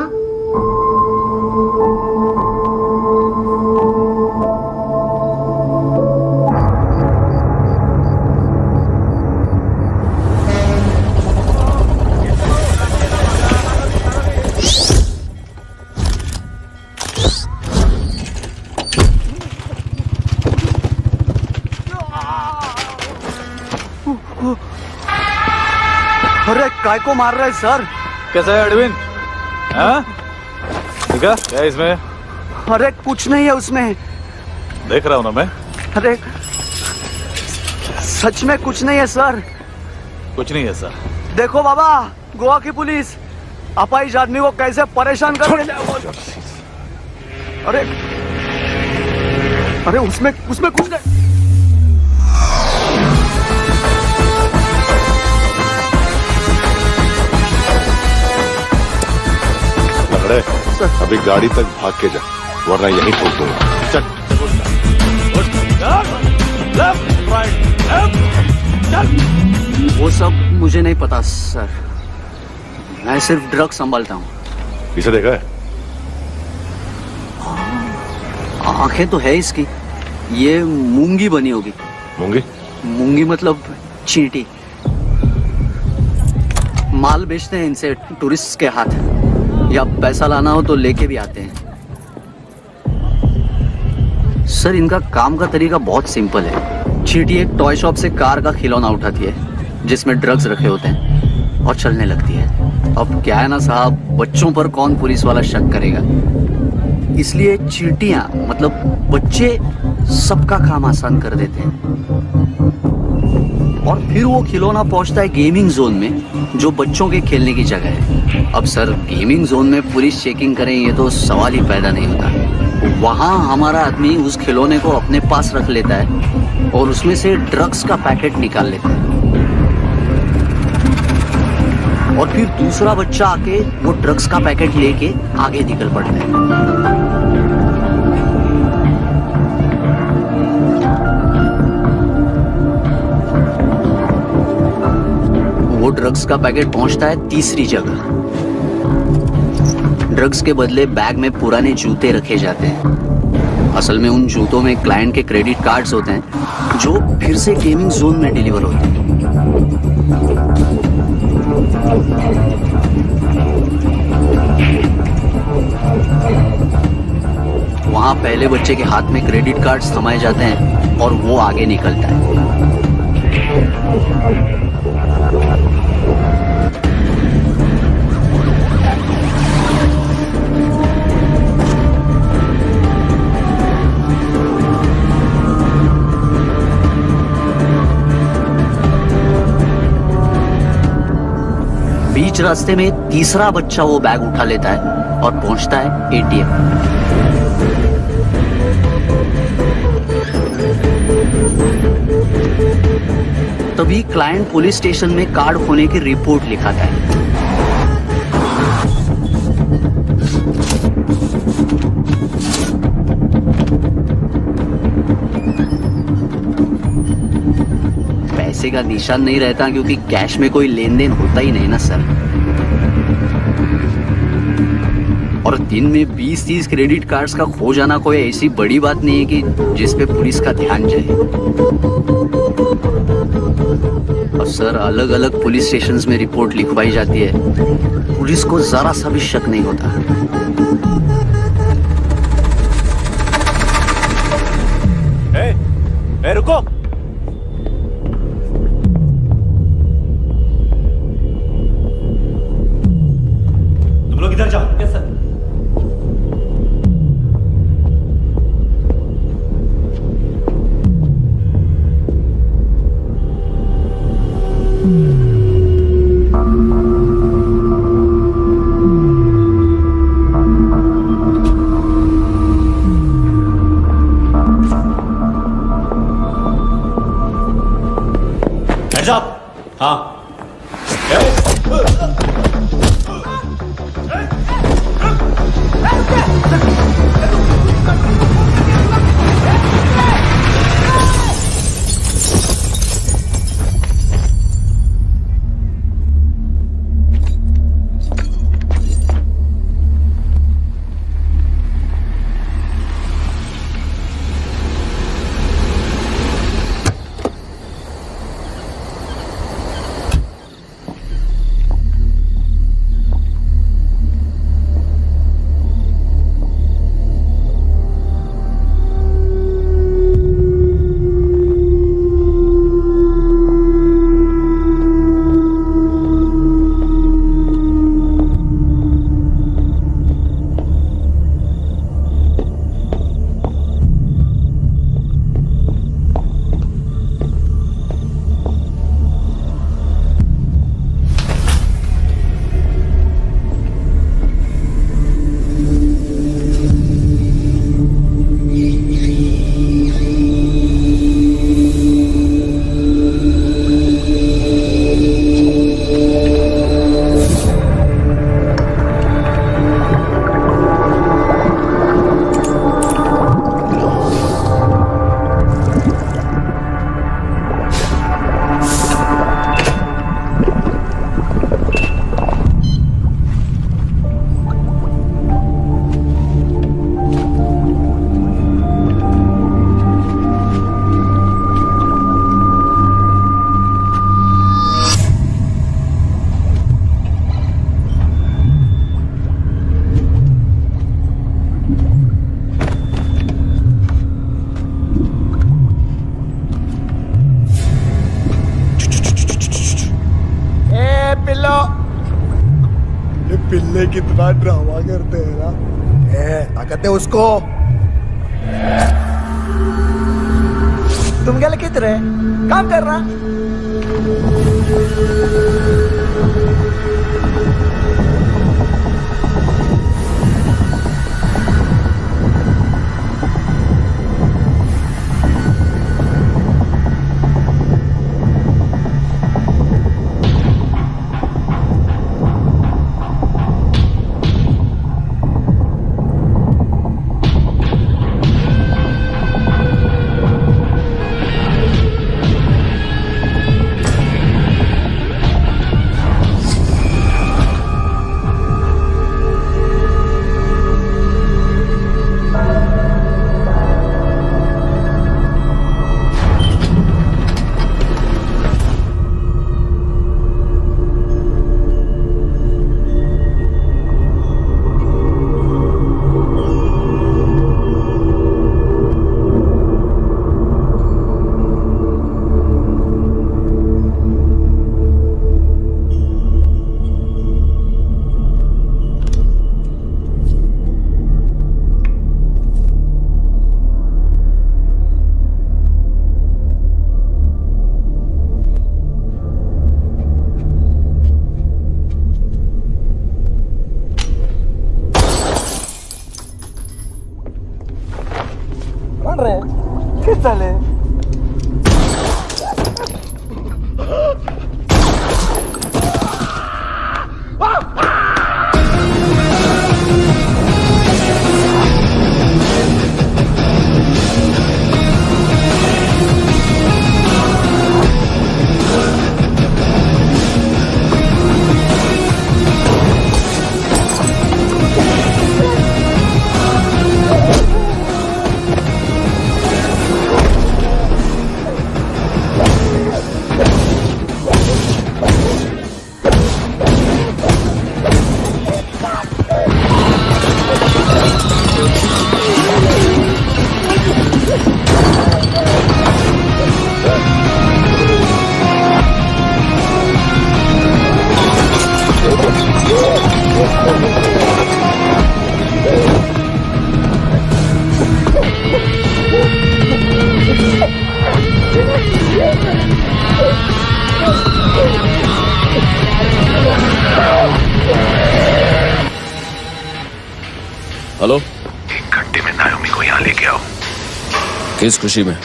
अरे काय को मार रहा है सर? कैसा है एडविन? हाँ? देखा क्या इसमें? अरे कुछ नहीं है उसमें। देख रहा हूं ना मैं। अरे सच में कुछ नहीं है सर। कुछ नहीं है सर। देखो बाबा, गोवा की पुलिस अपाइज आदमी को कैसे परेशान कर रही है। अरे अरे उसमें उसमें कुछ नहीं। लंगड़े, अभी गाड़ी तक भाग के जा, वरना यहीं ठोक दूंगा। चल। वो सब मुझे नहीं पता सर, मैं सिर्फ ड्रग संभालता हूँ। इसे देखा है? आंखें तो है इसकी, ये मूंगी बनी होगी। मूंगी? मूंगी मतलब चींटी। माल बेचते हैं इनसे टूरिस्ट के हाथ, या पैसा लाना हो तो लेके भी आते हैं। सर इनका काम का तरीका बहुत सिंपल है। चींटी एक टॉय शॉप से कार का खिलौना उठाती है जिसमें ड्रग्स रखे होते हैं और चलने लगती है। अब क्या है ना साहब, बच्चों पर कौन पुलिस वाला शक करेगा, इसलिए चींटियां मतलब बच्चे सबका काम आसान कर देते हैं। और फिर वो खिलौना पहुंचता है गेमिंग जोन में, जो बच्चों के खेलने की जगह है। अब सर गेमिंग जोन में पुलिस चेकिंग करें ये तो सवाल ही पैदा नहीं होता। वहां हमारा आदमी उस खिलौने को अपने पास रख लेता है और उसमें से ड्रग्स का पैकेट निकाल लेता है, और फिर दूसरा बच्चा आके वो ड्रग्स का पैकेट लेके आगे निकल पड़ता है। वो ड्रग्स का पैकेट पहुंचता है तीसरी जगह। ड्रग्स के बदले बैग में पुराने जूते रखे जाते हैं। असल में उन जूतों में क्लाइंट के क्रेडिट कार्ड्स होते हैं जो फिर से गेमिंग जोन में डिलीवर होते हैं। वहां पहले बच्चे के हाथ में क्रेडिट कार्ड्स थमाए जाते हैं और वो आगे निकलता है। बीच रास्ते में तीसरा बच्चा वो बैग उठा लेता है और पहुंचता है एटीएम। तभी क्लाइंट पुलिस स्टेशन में कार्ड खोने की रिपोर्ट लिखाता है। पैसे का निशान नहीं रहता क्योंकि कैश में कोई लेन देन होता ही नहीं ना सर। और दिन में 20-30 क्रेडिट कार्ड्स का खो जाना कोई ऐसी बड़ी बात नहीं है कि जिस पे पुलिस का ध्यान जाए। और सर अलग अलग पुलिस स्टेशंस में रिपोर्ट लिखवाई जाती है, पुलिस को जरा सा भी शक नहीं होता। रुको, तुम लोग इधर जाओ। Yes sir. Heads up. हाँ। पिल्लो। ये पिल्ले कितना ड्रामा करते हैं ना। ताकत है उसको। तुम क्या लिखित रहे? काम कर रहा। साले। हेलो, 1 घंटे में नायोमी को यहाँ लेके आओ। किस खुशी में?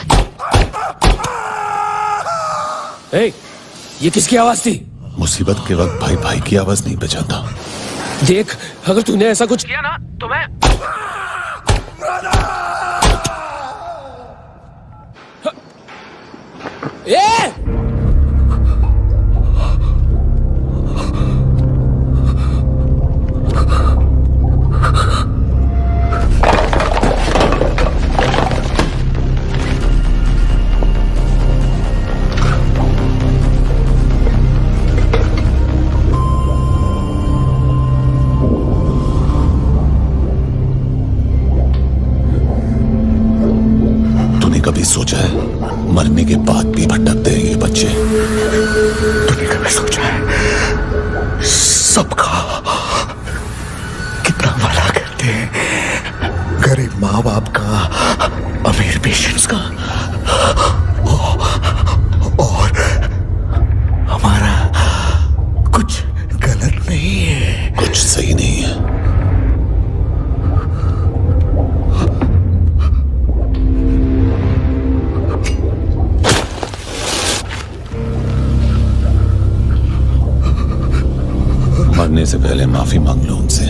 ए, ये किसकी आवाज थी? मुसीबत के वक्त भाई भाई की आवाज नहीं बचाता। देख, अगर तूने ऐसा कुछ किया ना तो मैं कभी सोचा है मरने के बाद भी भटकते हैं ये बच्चे? तूने कभी सोचा है सबका कितना भला करते हैं? गरीब माँ बाप का, अमीर पेशेंट्स का, और हमारा कुछ गलत नहीं है, कुछ सही नहीं है। मरने से पहले माफी मांग लो उनसे।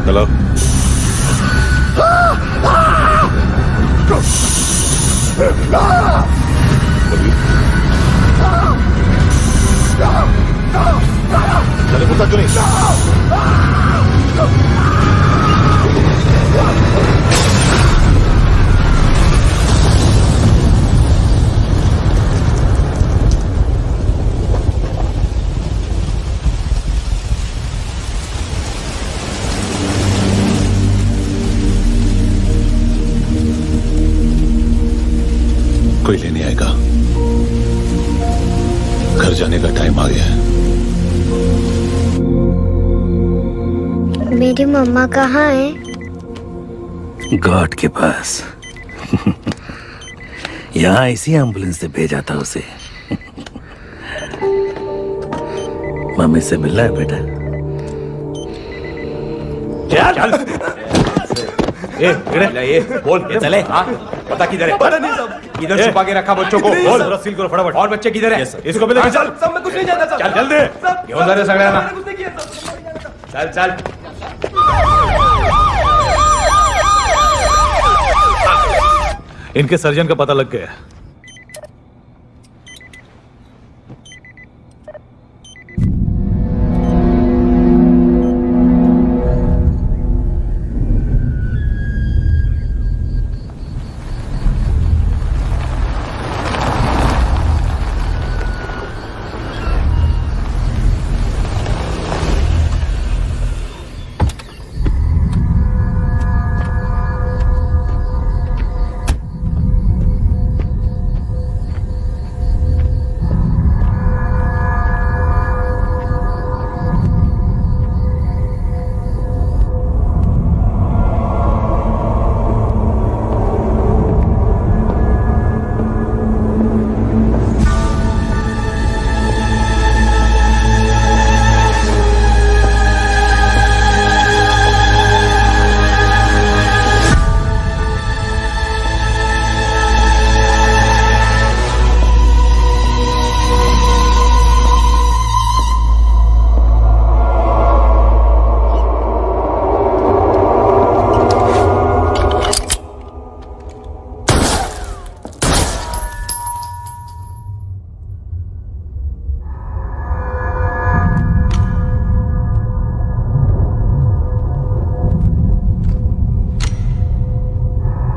हेलो, मैंने पूछा क्यों नहीं? बेटा, घर जाने का टाइम आ गया है। मेरी मम्मा कहाँ है? गॉड के पास। यहाँ इसी एम्बुलेंस से भेजा था उसे। मम्मी से मिलना है बेटा। चल ये बोल ये चले। हाँ पता किधर है? पता नहीं सब। इधर छुपा के रखा बच्चों को। बोल रसील करो फटाफट। और बच्चे किधर है? इसको भी लेके चल। सब मैं कुछ नहीं जानता। चल जल्दी क्यों जा रहे सगळे ना? चल चल। इनके सर्जन का पता लग गया।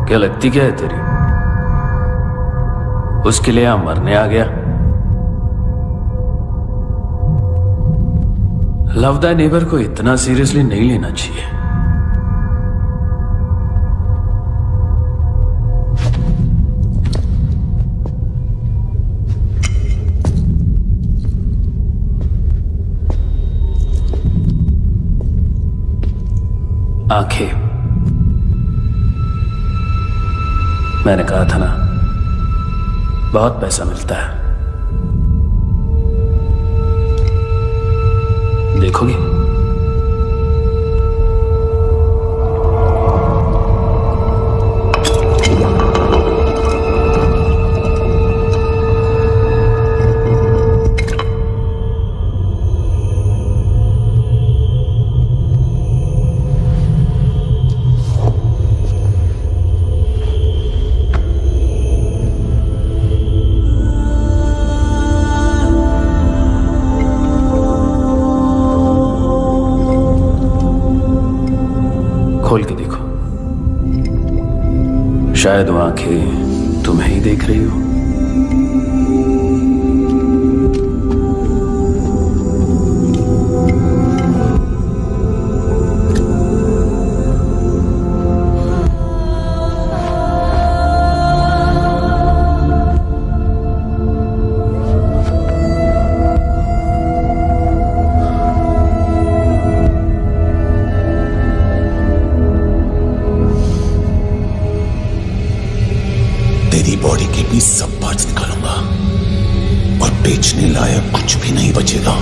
क्या लगती क्या है तेरी? उसके लिए यहां मरने आ गया? लव द नेबर को इतना सीरियसली नहीं लेना चाहिए। आंखें, मैंने कहा था ना, बहुत पैसा मिलता है। देखोगी? खोल के देखो, शायद वो आंखें तुम्हें ही देख रही हो। तेरी बॉडी के भी सब पार्ट्स निकालूंगा और बेचने लायक कुछ भी नहीं बचेगा।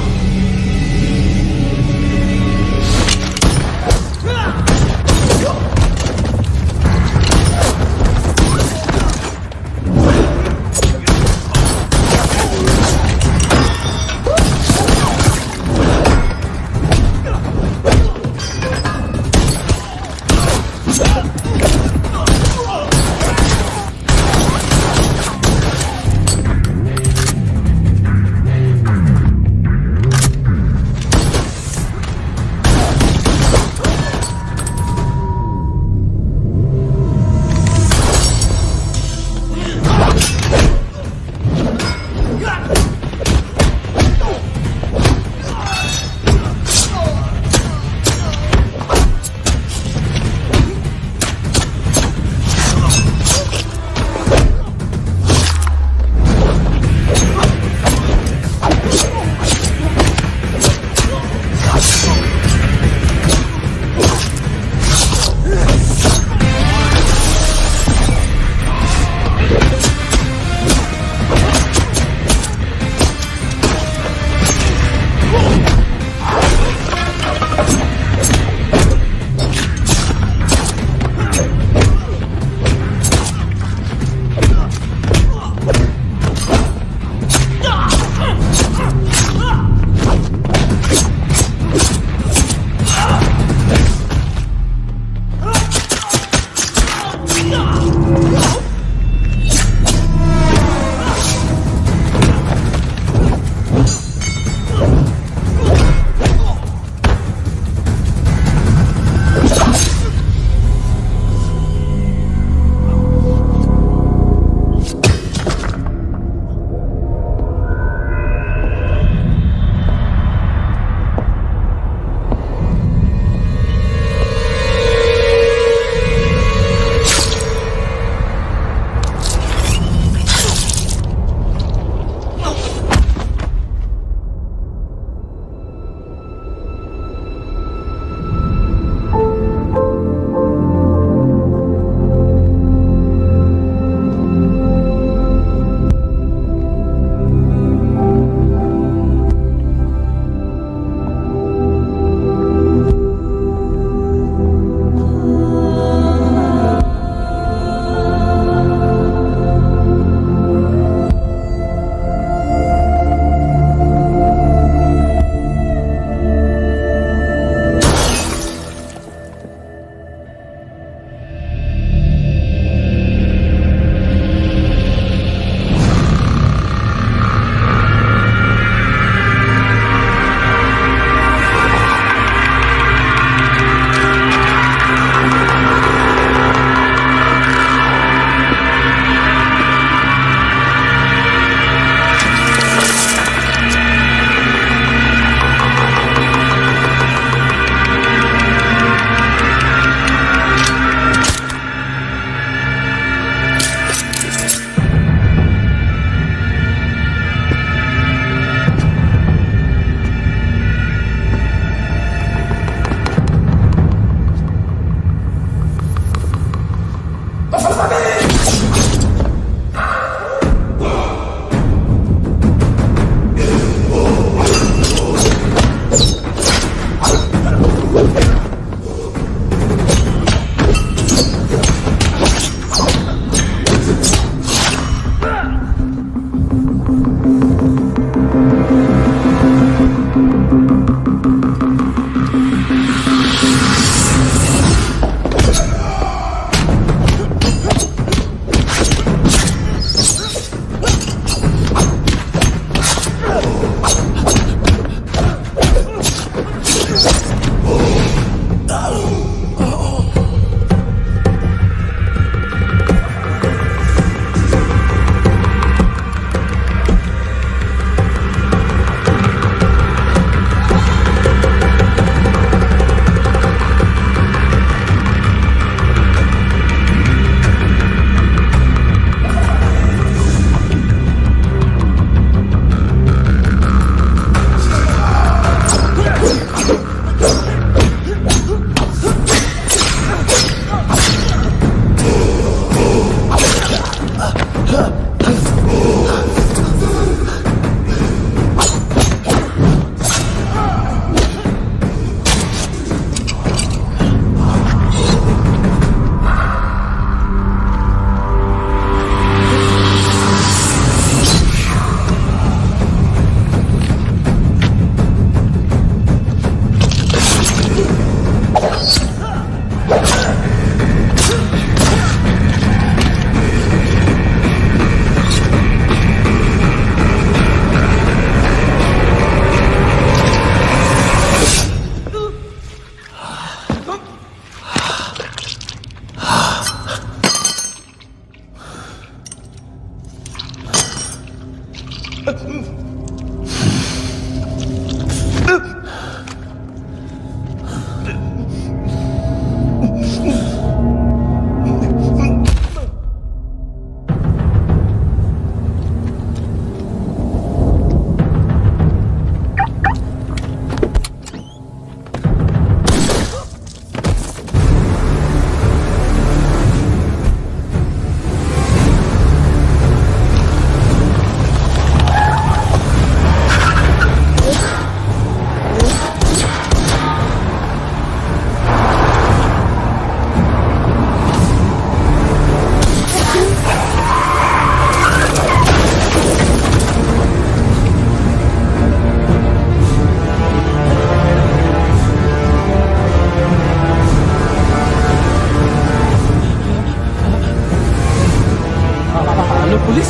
हेलो पुलिस,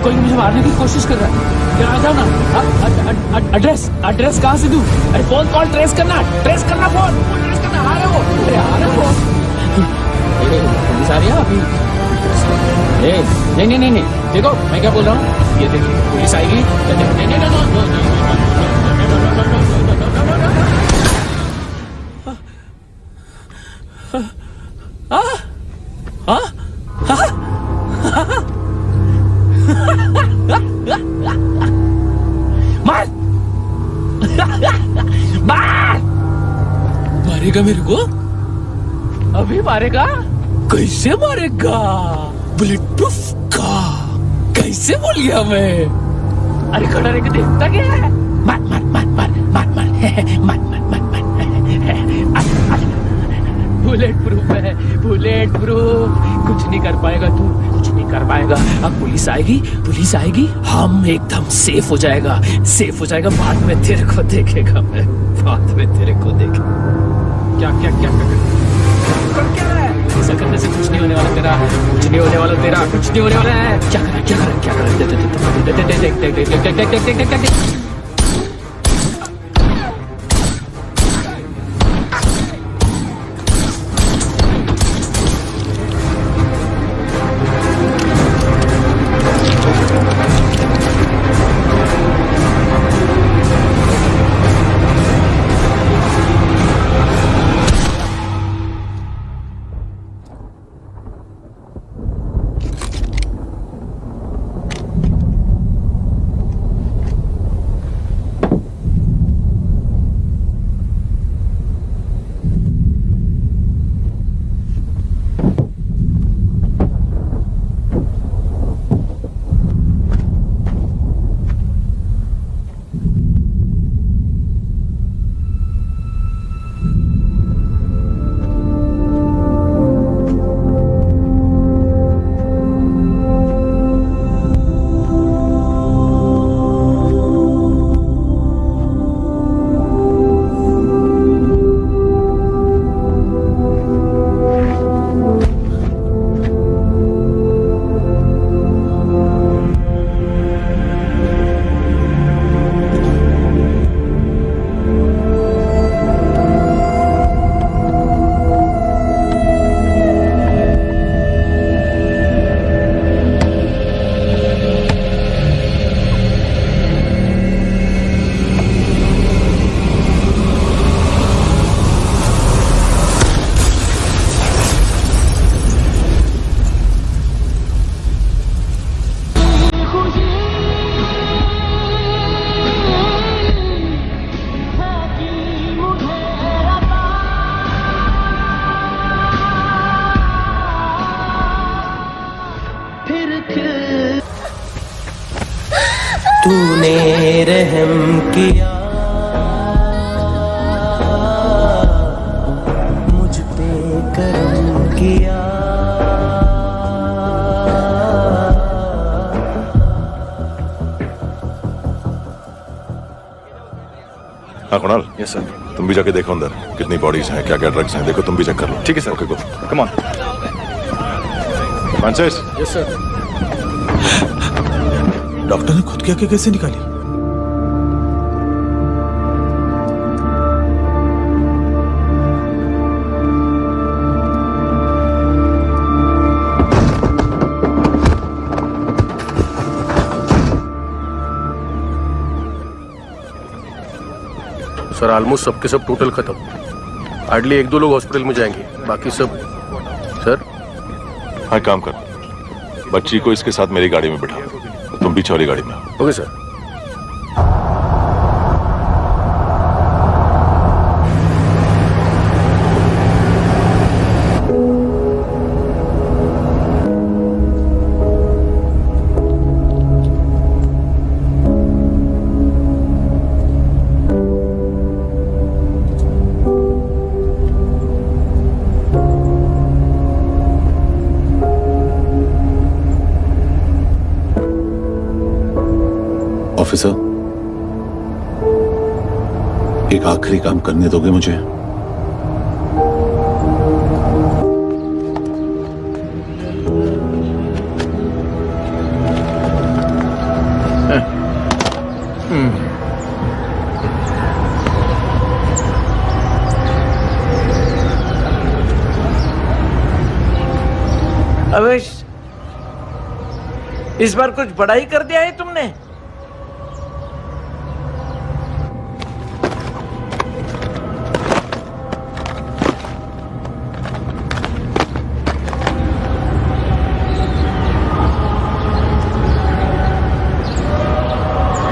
कोई मुझे मारने की कोशिश कर रहा है। क्या आ जाओ ना। एड्रेस कहाँ से दूं? अरे फोन कॉल ट्रेस करना फोन ट्रेस करना। आ रहे हो? अरे आ रहे हो? पुलिस आ रही है अभी। नहीं, देखो मैं क्या बोल रहा हूँ, ये देखिए पुलिस आएगी। मारेगा मेरे को? अभी मारेगा? कैसे मारेगा? बुलेट प्रूफ का कैसे बोल गया मैं? अरे खड़ा रह के देखता क्या है? मार बुलेट प्रूफ है, बुलेट प्रूफ। कुछ नहीं कर पाएगा तू, कुछ नहीं कर पाएगा। अब पुलिस आएगी, हम एकदम सेफ हो जाएगा। बाद में तेरे को देखेगा मैं, बाद में तेरे को देखेगा। क्या है? ऐसा करने से कुछ नहीं होने वाला तेरा, कुछ नहीं होने वाला है। क्या कर देख। तूने रहम किया मुझ पे, करम किया। हाँ कुणाल। Yes sir. तुम भी जाके देखो अंदर कितनी बॉडीज हैं, क्या क्या ड्रग्स हैं, देखो तुम भी चेक कर लो। ठीक है sir. Okay go, come on. Francis. Yes sir. Doctor ने खुद की आंखें कैसे निकाली? सर ऑलमोस्ट सबके सब टोटल खत्म। हार्डली 1-2 लोग हॉस्पिटल में जाएंगे, बाकी सब। सर हाँ, काम कर, बच्ची को इसके साथ मेरी गाड़ी में बिठा, तुम पीछे वाली गाड़ी में। Okay sir. ऑफिसर, एक आखिरी काम करने दोगे मुझे? अवेश, इस बार कुछ बड़ा ही कर दिया है तुमने।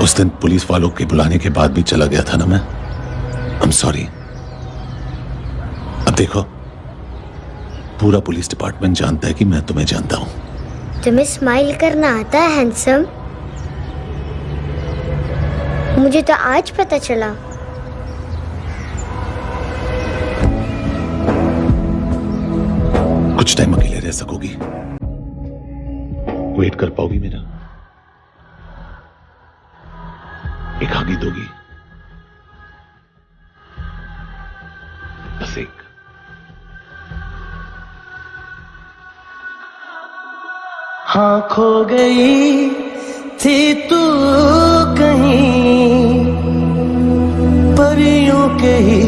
उस दिन पुलिस वालों के बुलाने के बाद भी चला गया था ना मैं। I am sorry. अब देखो, पूरा पुलिस डिपार्टमेंट जानता है कि मैं तुम्हें जानता हूं। तुम्हें स्माइल करना आता है हैंडसम? मुझे तो आज पता चला। कुछ टाइम अकेले रह सकोगी? वेट कर पाओगी मेरा? एक आगे दोगी? बस एक। हाँ, खो गई थी तू कहीं परियों के ही